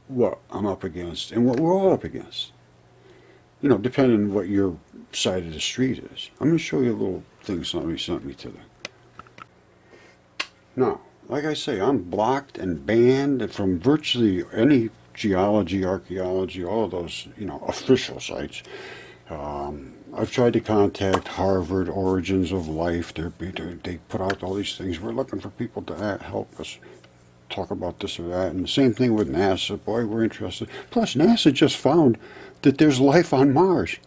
what I'm up against and what we're all up against. Depending on what your side of the street is. I'm going to show you a little thing somebody sent me today. Now, like I say, I'm blocked and banned from virtually any geology, archaeology, all of those, official sites. I've tried to contact Harvard, Origins of Life. They put out all these things. We're looking for people to help us talk about this or that. And the same thing with NASA. Boy, we're interested. Plus, NASA just found that there's life on Mars.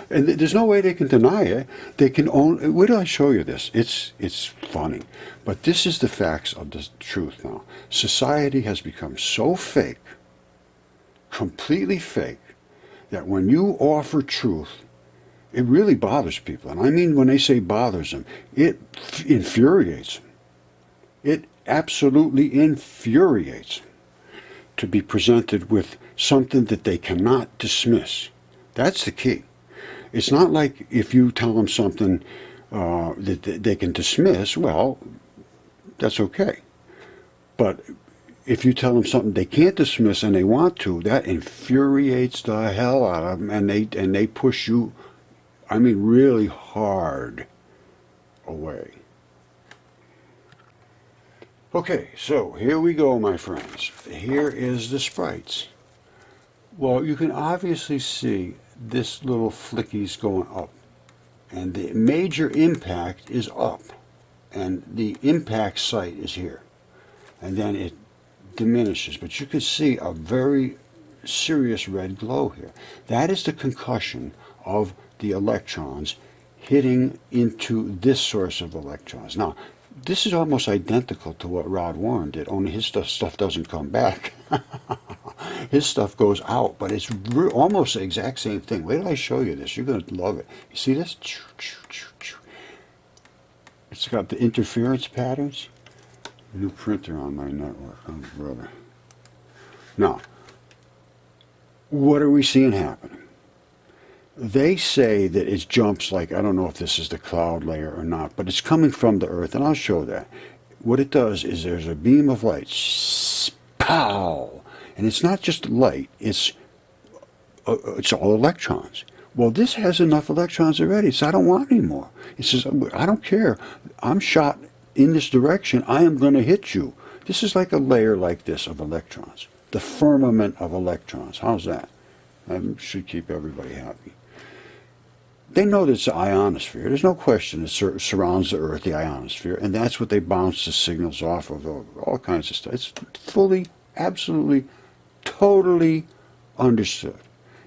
And there's no way they can deny it. They can only. Where do I show you this? It's funny. But this is the facts of the truth now. Society has become so fake, completely fake, that when you offer truth, it really bothers people. And I mean when they say bothers them, it infuriates them. It absolutely infuriates them to be presented with something that they cannot dismiss. That's the key. It's not like if you tell them something that they can dismiss, well, that's okay. But if you tell them something they can't dismiss and they want to, that infuriates the hell out of them, and they push you, I mean, really hard away. Okay, so here we go, my friends. Here is the sprites. Well, you can obviously see this little flicky's going up, and the major impact is up, and the impact site is here, and then it diminishes, but you can see a very serious red glow here. That is the concussion of the electrons hitting into this source of electrons. Now, this is almost identical to what Rod Warren did, only his stuff doesn't come back. His stuff goes out, but it's almost the exact same thing. Wait till I show you this. You're going to love it. You see this? It's got the interference patterns. New printer on my network. Oh, brother. Now, what are we seeing happening? They say that it jumps like, I don't know if this is the cloud layer or not, but it's coming from the Earth, and I'll show that. What it does is there's a beam of light, pow, and it's not just light, it's all electrons. Well, this has enough electrons already, so I don't want any more. It says, I don't care. I'm shot in this direction. I am going to hit you. This is like a layer like this of electrons. The firmament of electrons. How's that? That should keep everybody happy. They know that it's an ionosphere. There's no question it surrounds the Earth, the ionosphere, and that's what they bounce the signals off of, all kinds of stuff. It's fully, absolutely, totally understood.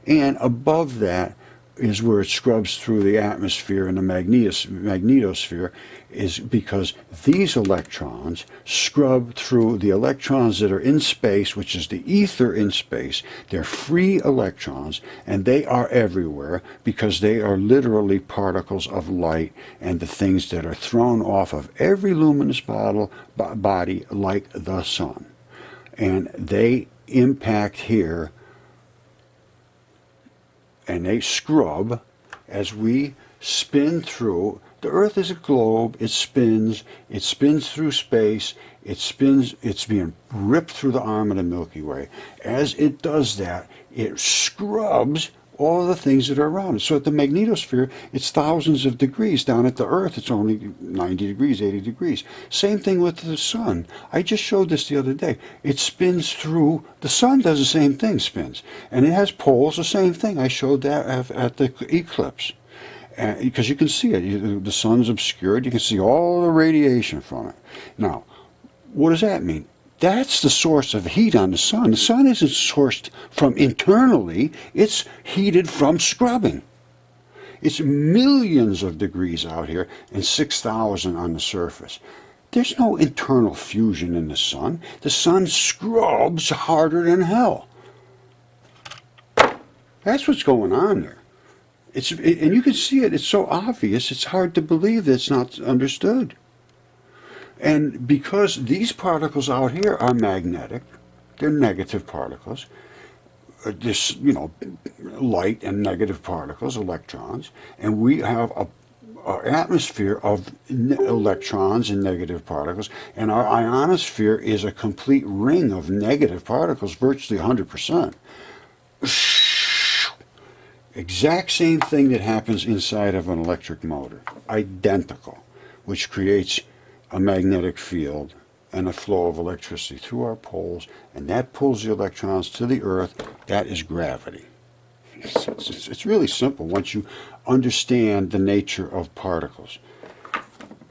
And above that is where it scrubs through the atmosphere and the magnetosphere, is because these electrons scrub through the electrons that are in space, which is the ether in space. They're free electrons, and they are everywhere because they are literally particles of light and the things that are thrown off of every luminous body like the sun. And they impact here, and they scrub as we spin through. The Earth is a globe. It spins through space. It's being ripped through the arm of the Milky Way. As it does that, it scrubs all the things that are around it. So at the magnetosphere, it's thousands of degrees. Down at the Earth, it's only 90 degrees, 80 degrees. Same thing with the sun. I just showed this the other day. It spins through, the sun does the same thing, spins. And it has poles, the same thing. I showed that at the eclipse. Because you can see it. The sun's obscured. You can see all the radiation from it. Now, what does that mean? That's the source of heat on the sun. The sun isn't sourced from internally. It's heated from scrubbing. It's millions of degrees out here and 6,000 on the surface. There's no internal fusion in the sun. The sun scrubs harder than hell. That's what's going on there. And you can see it. It's so obvious. It's hard to believe that it's not understood. And because these particles out here are magnetic, they're negative particles. This, light and negative particles, electrons, and we have an atmosphere of electrons and negative particles, and our ionosphere is a complete ring of negative particles, virtually 100%. Exact same thing that happens inside of an electric motor, identical, which creates a magnetic field and a flow of electricity through our poles, and that pulls the electrons to the Earth. That is gravity. It's really simple once you understand the nature of particles.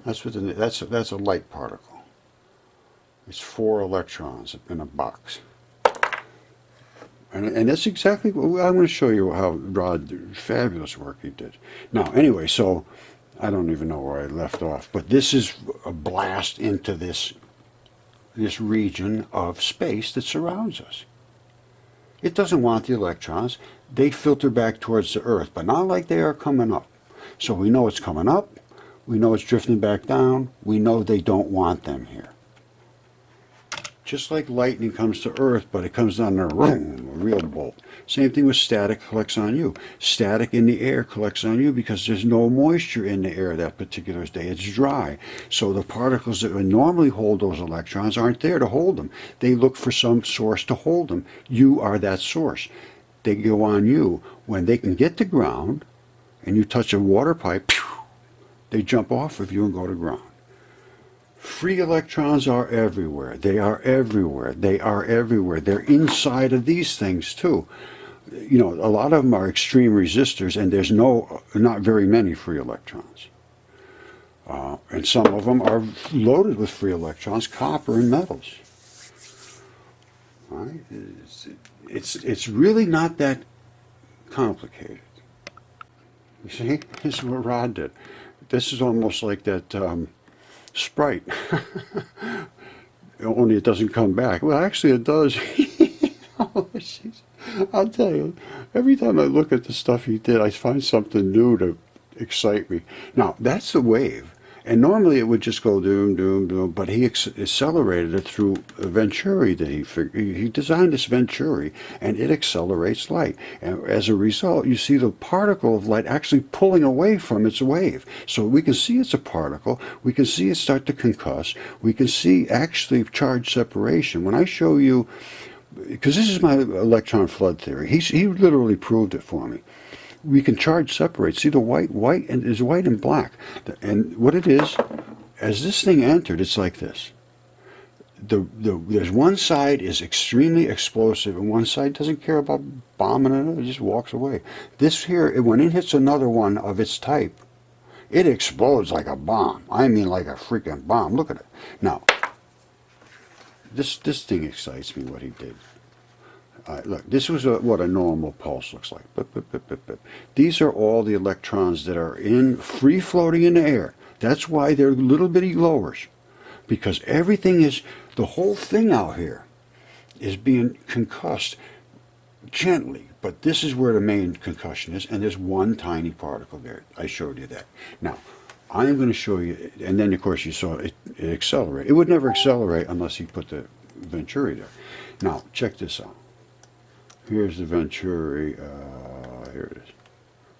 That's a light particle. It's 4 electrons in a box. And that's exactly what I'm going to show you how Rod, fabulous work he did. Now, anyway, so I don't even know where I left off, but this is a blast into this region of space that surrounds us. It doesn't want the electrons. They filter back towards the Earth, but not like they are coming up. So we know it's coming up. We know it's drifting back down. We know they don't want them here. Just like lightning comes to Earth, but it comes down there, a real bolt. Same thing with static collects on you. Static in the air collects on you because there's no moisture in the air that particular day. It's dry. So the particles that would normally hold those electrons aren't there to hold them. They look for some source to hold them. You are that source. They go on you. When they can get to ground and you touch a water pipe, they jump off of you and go to ground. Free electrons are everywhere. They are everywhere. They are everywhere. They're inside of these things too. A lot of them are extreme resistors, and there's not very many free electrons. And some of them are loaded with free electrons, copper and metals. Right? It's really not that complicated. You see, this is what Rod did. This is almost like that Sprite. Only it doesn't come back. Well, actually it does. I'll tell you, every time I look at the stuff he did, I find something new to excite me. Now, that's the wave. And normally it would just go doom, doom, doom, but he accelerated it through a Venturi that he designed this Venturi, and it accelerates light. And as a result, you see the particle of light actually pulling away from its wave. So we can see it's a particle. We can see it start to concuss. We can see actually charge separation. When I show you, because this is my electron flood theory, he literally proved it for me. We can charge separate. See the white and is white and black. And what it is, as this thing entered, it's like this. There's one side is extremely explosive, and one side doesn't care about bombing it. It just walks away. This here, when it hits another one of its type, it explodes like a bomb. I mean, like a freaking bomb. Look at it. Now, this thing excites me. What he did. Look, this was what a normal pulse looks like. These are all the electrons that are free floating in the air. That's why they're little bitty lowers, because everything is, the whole thing out here is being concussed gently. But this is where the main concussion is, and there's one tiny particle there. I showed you that. Now, I'm going to show you, and then of course you saw it accelerate. It would never accelerate unless he put the Venturi there. Now, check this out. Here's the Venturi, here it is.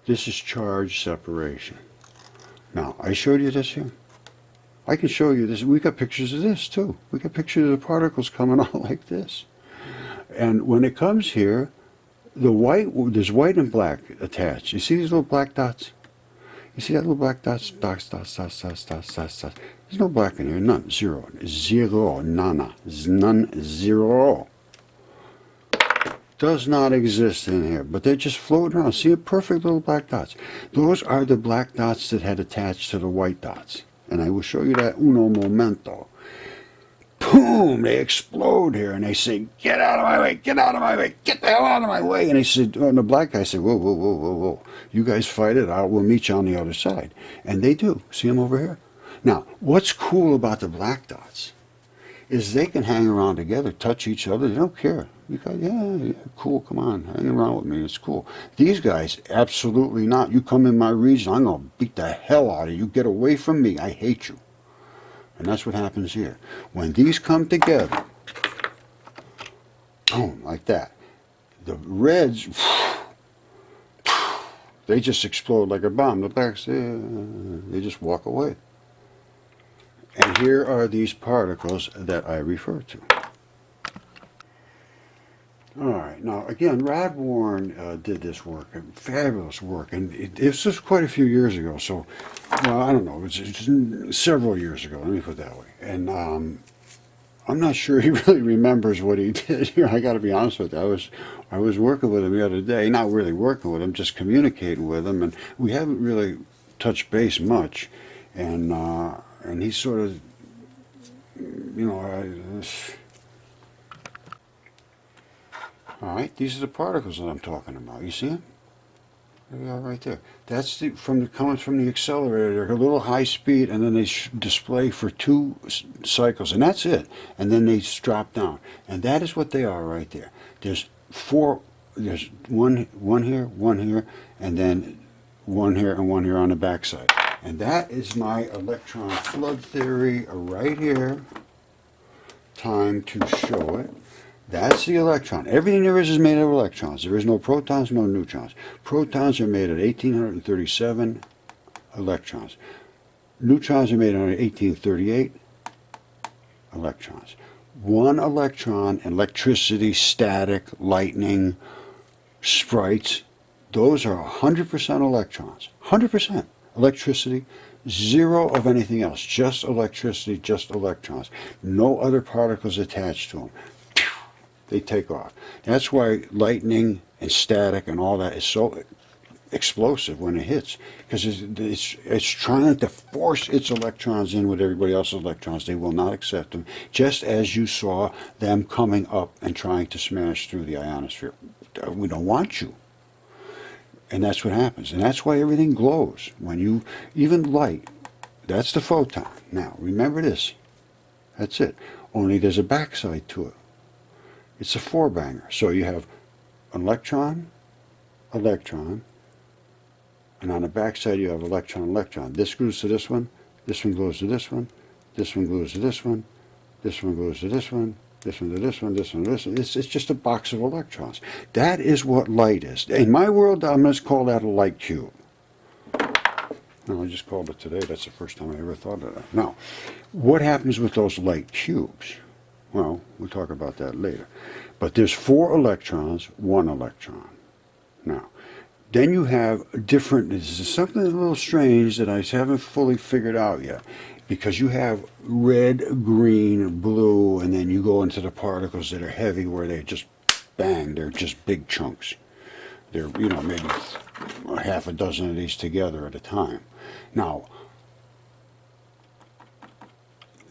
This is charge separation. Now, I showed you this here. I can show you this. We got pictures of this too. We got pictures of the particles coming out like this. And when it comes here, there's white and black attached. You see these little black dots? You see that little black dots? Dots. There's no black in here, none, zero. Zero, nana, none, zero. Does not exist in here, but they're just floating around. See, perfect little black dots. Those are the black dots that had attached to the white dots. And I will show you that uno momento. Boom! They explode here, and they say, get out of my way, get out of my way, get the hell out of my way. And they said, and the black guy said, whoa, whoa, whoa, whoa, whoa. You guys fight it out, we'll meet you on the other side. And they do. See them over here? Now, what's cool about the black dots is they can hang around together, touch each other, they don't care. You go, yeah, cool, come on, hang around with me, it's cool. These guys, absolutely not. You come in my region, I'm going to beat the hell out of you. Get away from me, I hate you. And that's what happens here. When these come together, boom, like that, the reds, they just explode like a bomb. The blacks, they just walk away. And here are these particles that I refer to. All right, now again, Radborn did this work, fabulous work, and this was quite a few years ago. So, well, I don't know, it's several years ago. Let me put it that way. And I'm not sure he really remembers what he did here. I got to be honest with you. I was working with him the other day, not really working with him, just communicating with him, and we haven't really touched base much. And he's sort of, you know. All right, these are the particles that I'm talking about. You see them? There they are right there. That's coming from the accelerator. They're a little high speed, and then they display for 2 cycles, and that's it. And then they drop down, and that is what they are right there. There's 4. There's one here, and then one here, and one here on the backside. And that is my electron flood theory right here. Time to show it. That's the electron. Everything there is made of electrons. There is no protons, no neutrons. Protons are made of 1,837 electrons. Neutrons are made of 1,838 electrons. One electron, electricity, static, lightning, sprites, those are 100% electrons. 100% electricity, 0 of anything else. Just electricity, just electrons. No other particles attached to them. They take off. That's why lightning and static and all that is so explosive when it hits, because it's trying to force its electrons in with everybody else's electrons. They will not accept them, just as you saw them coming up and trying to smash through the ionosphere. We don't want you. And that's what happens. And that's why everything glows. When you, even light, that's the photon. Now, remember this. That's it. Only there's a backside to it. It's a 4-banger. So you have an electron, electron, and on the backside you have electron, electron. This goes to this one This one goes to this one. This one goes to this one. This one goes to this one. This one to this one. This one to this one. It's just a box of electrons. That is what light is. In my world, I must call that a light cube. No, I just called it today. That's the first time I ever thought of that. Now, what happens with those light cubes? Well, we'll talk about that later. But there's 4 electrons, 1 electron. Now, then you have different, this is something a little strange that I haven't fully figured out yet, because you have red, green, blue, and then you go into the particles that are heavy where they just bang, they're just big chunks. They're, maybe half a dozen of these together at a time. Now,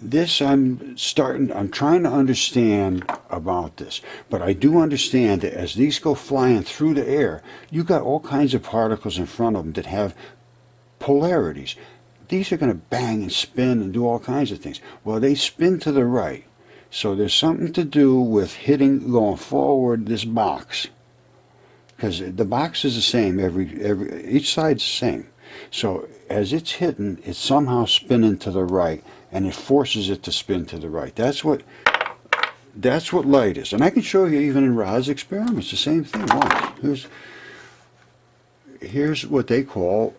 this I'm trying to understand about this, but I do understand that as these go flying through the air, you got all kinds of particles in front of them that have polarities. These are going to bang and spin and do all kinds of things. Well, they spin to the right, so there's something to do with going forward this box, because the box is the same each side's the same. So as it's hitting, it's somehow spinning to the right, and it forces it to spin to the right. That's what light is. And I can show you even in Ra's experiments, the same thing. Watch. Here's what they call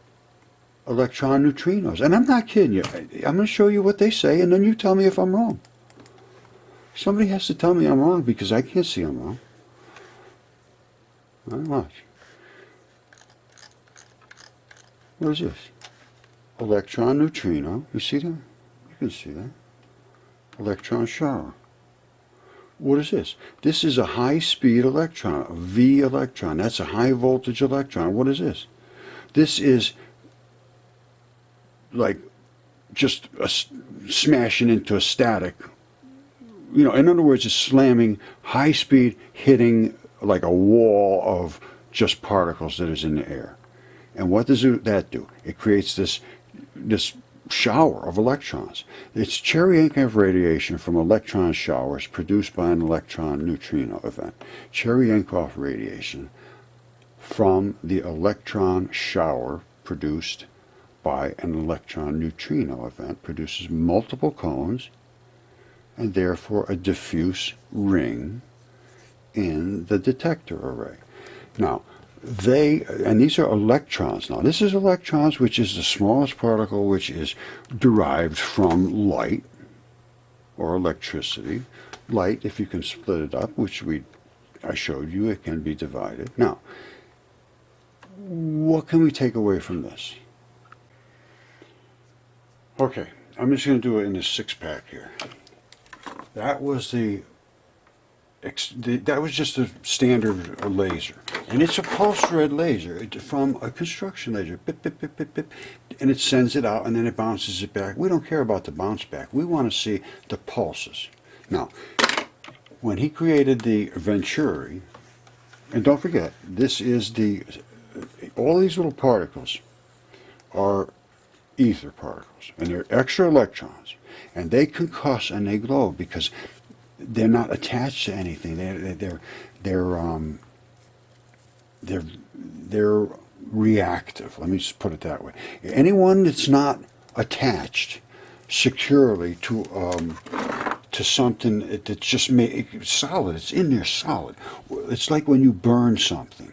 electron neutrinos. And I'm not kidding you. I'm going to show you what they say, and then you tell me if I'm wrong. Somebody has to tell me I'm wrong, because I can't see I'm wrong. All right, watch. What is this? Electron neutrino. You see that? You can see that. Electron shower. What is this? This is a high-speed electron, a V electron. That's a high-voltage electron. What is this? This is like just smashing into a static. In other words, it's slamming high-speed, hitting like a wall of just particles that is in the air. And what does that do? It creates this shower of electrons. It's Cherenkov radiation from electron showers produced by an electron neutrino event. Cherenkov radiation from the electron shower produced by an electron neutrino event produces multiple cones and therefore a diffuse ring in the detector array. Now, these are electrons. Now, this is electrons, which is the smallest particle, which is derived from light or electricity. Light, if you can split it up, which I showed you, it can be divided. Now, what can we take away from this? Okay, I'm just going to do it in a 6-pack here. That was that was just a standard laser, and it's a pulse red laser from a construction laser, bip, bip, bip, bip, bip, and it sends it out and then it bounces it back. We don't care about the bounce back. We want to see the pulses. Now, when he created the Venturi, and don't forget, this is all these little particles are ether particles, and they're extra electrons, and they concuss and they glow because they're not attached to anything. They're reactive. Let me just put it that way. Anyone that's not attached securely to something that's just solid, it's in there solid. It's like when you burn something.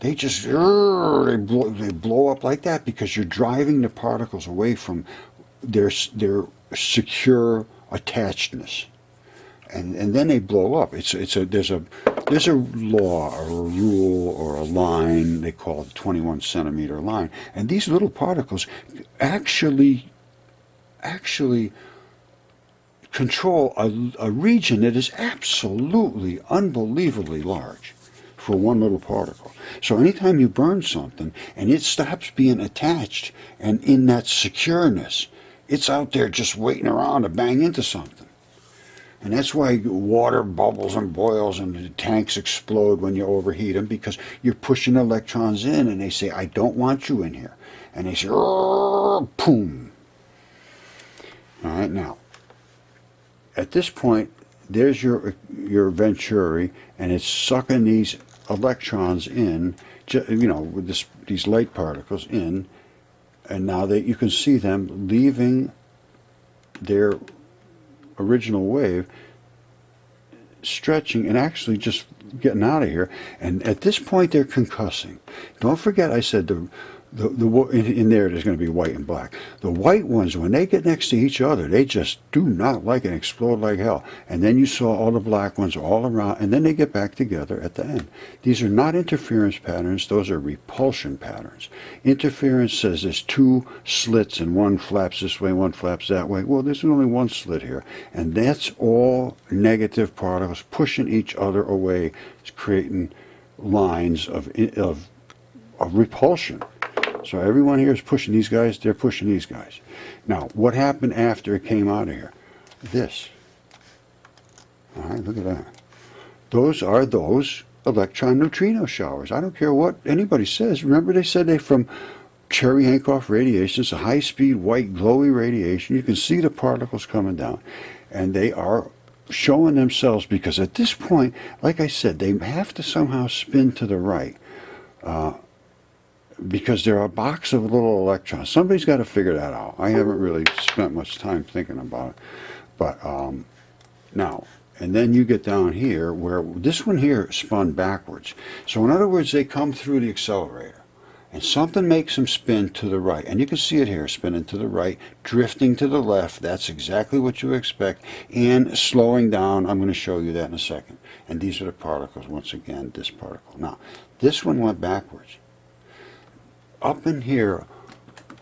They just they blow up like that because you're driving the particles away from their secure attachedness. And then they blow up. There's a law or a rule or a line, they call it the 21 centimeter line, and these little particles actually control a region that is absolutely unbelievably large for one little particle. So anytime you burn something and it stops being attached and in that secureness, it's out there just waiting around to bang into something. And that's why water bubbles and boils and the tanks explode when you overheat them, because you're pushing electrons in and they say, I don't want you in here. And they say, boom. All right, now, at this point, there's your Venturi, and it's sucking these electrons in, with these light particles in, and now you can see them leaving their original wave stretching and actually just getting out of here. And at this point, they're concussing. Don't forget, I said in there there's going to be white and black. The white ones, when they get next to each other, they just do not like and explode like hell. And then you saw all the black ones all around, and then they get back together at the end. These are not interference patterns, those are repulsion patterns. Interference says there's two slits and one flaps this way, one flaps that way. Well, there's only one slit here, and that's all negative particles pushing each other away, creating lines of repulsion. So everyone here is pushing these guys, they're pushing these guys. Now, what happened after it came out of here? This. All right, look at that. Those are those electron neutrino showers. I don't care what anybody says. Remember, they said they're from Cherenkov radiation. It's a high-speed, white, glowy radiation. You can see the particles coming down. And they are showing themselves because at this point, like I said, they have to somehow spin to the right. Because they're a box of little electrons. Somebody's got to figure that out. I haven't really spent much time thinking about it. But now, and then you get down here where this one here spun backwards. So in other words, they come through the accelerator. And something makes them spin to the right. And you can see it here, spinning to the right, drifting to the left. That's exactly what you expect. And slowing down. I'm going to show you that in a second. And these are the particles, once again, this particle. Now, this one went backwards. Up in here,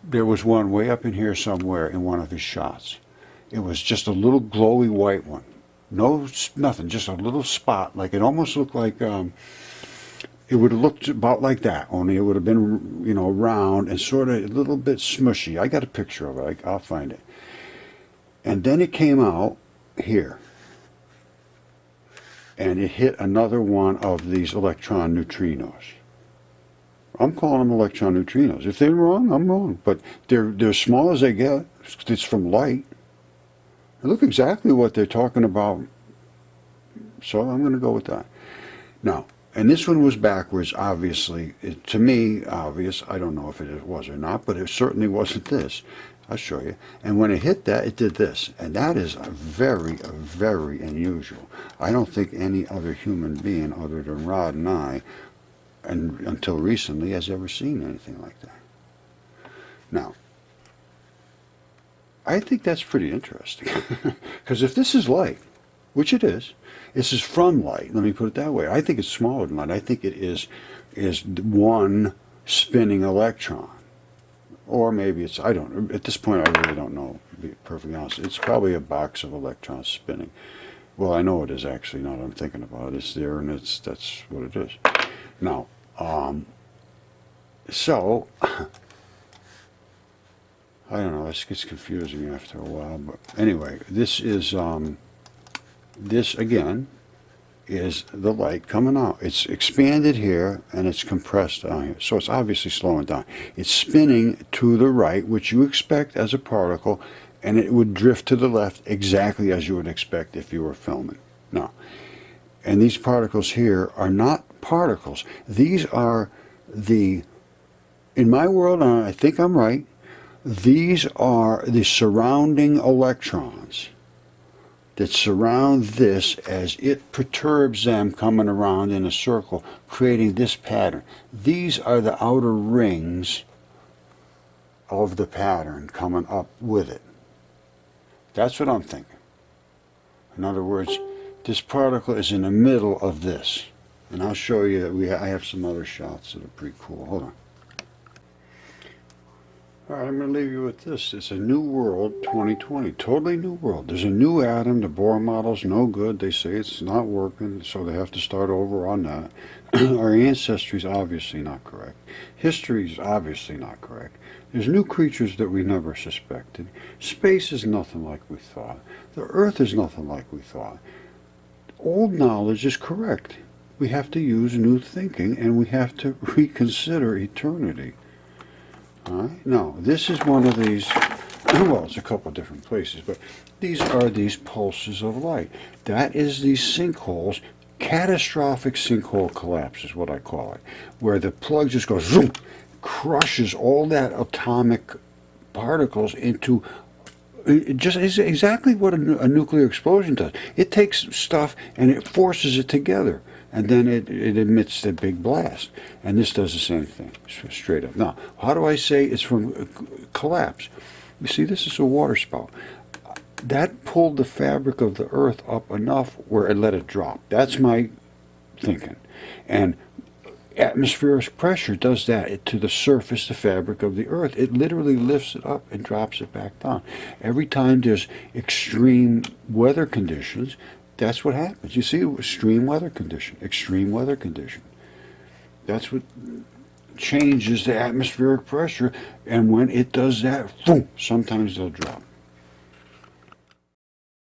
there was one way up in here somewhere in one of his shots. It was just a little glowy white one. No, nothing, just a little spot. Like it almost looked like, it would have looked about like that, only it would have been, you know, round and sort of a little bit smushy. I got a picture of it. I'll find it. And then it came out here. And it hit another one of these electron neutrinos. I'm calling them electron neutrinos. If they're wrong, I'm wrong. But they're as small as they get. It's from light. And look exactly what they're talking about. So I'm going to go with that. Now, and this one was backwards, obviously. To me, obvious. I don't know if it was or not, but it certainly wasn't this. I'll show you. And when it hit that, it did this. And that is very, very unusual. I don't think any other human being other than Rod and I, and until recently, has ever seen anything like that. Now, I think that's pretty interesting. Because if this is light, which it is, this is from light, let me put it that way. I think it's smaller than light. I think it is one spinning electron. Or maybe it's, I don't know. At this point, I really don't know, to be perfectly honest. It's probably a box of electrons spinning. Well, I know it is actually, now that I'm thinking about it. It's there, and that's what it is. Now, so, I don't know, this gets confusing after a while, but anyway, this is, this again is the light coming out. It's expanded here, and it's compressed down here, so it's obviously slowing down. It's spinning to the right, which you expect as a particle, and it would drift to the left exactly as you would expect if you were filming. Now, and these particles here are not particles. These are in my world, and I think I'm right, these are the surrounding electrons that surround this as it perturbs them coming around in a circle, creating this pattern. These are the outer rings of the pattern coming up with it. That's what I'm thinking. In other words, this particle is in the middle of this. And I'll show you that I have some other shots that are pretty cool. Hold on. All right, I'm going to leave you with this. It's a new world 2020. Totally new world. There's a new atom. The Bohr model's no good. They say it's not working, so they have to start over on that. Our ancestry's obviously not correct. History's obviously not correct. There's new creatures that we never suspected. Space is nothing like we thought. The Earth is nothing like we thought. Old knowledge is correct. We have to use new thinking, and we have to reconsider eternity. All right? Now, this is one of these, well, it's a couple of different places, but these are these pulses of light. That is these sinkholes. Catastrophic sinkhole collapse is what I call it, where the plug just goes zoom, crushes all that atomic particles into It just is exactly what a nuclear explosion does. It takes stuff and it forces it together, and then it emits the big blast. And this does the same thing, straight up. Now, how do I say it's from collapse? You see, this is a water spout. That pulled the fabric of the earth up enough where it let it drop. That's my thinking. And atmospheric pressure does that to the surface, the fabric of the earth. It literally lifts it up and drops it back down. Every time there's extreme weather conditions, that's what happens. You see, extreme weather condition, extreme weather condition. That's what changes the atmospheric pressure, and when it does that, boom, sometimes they'll drop.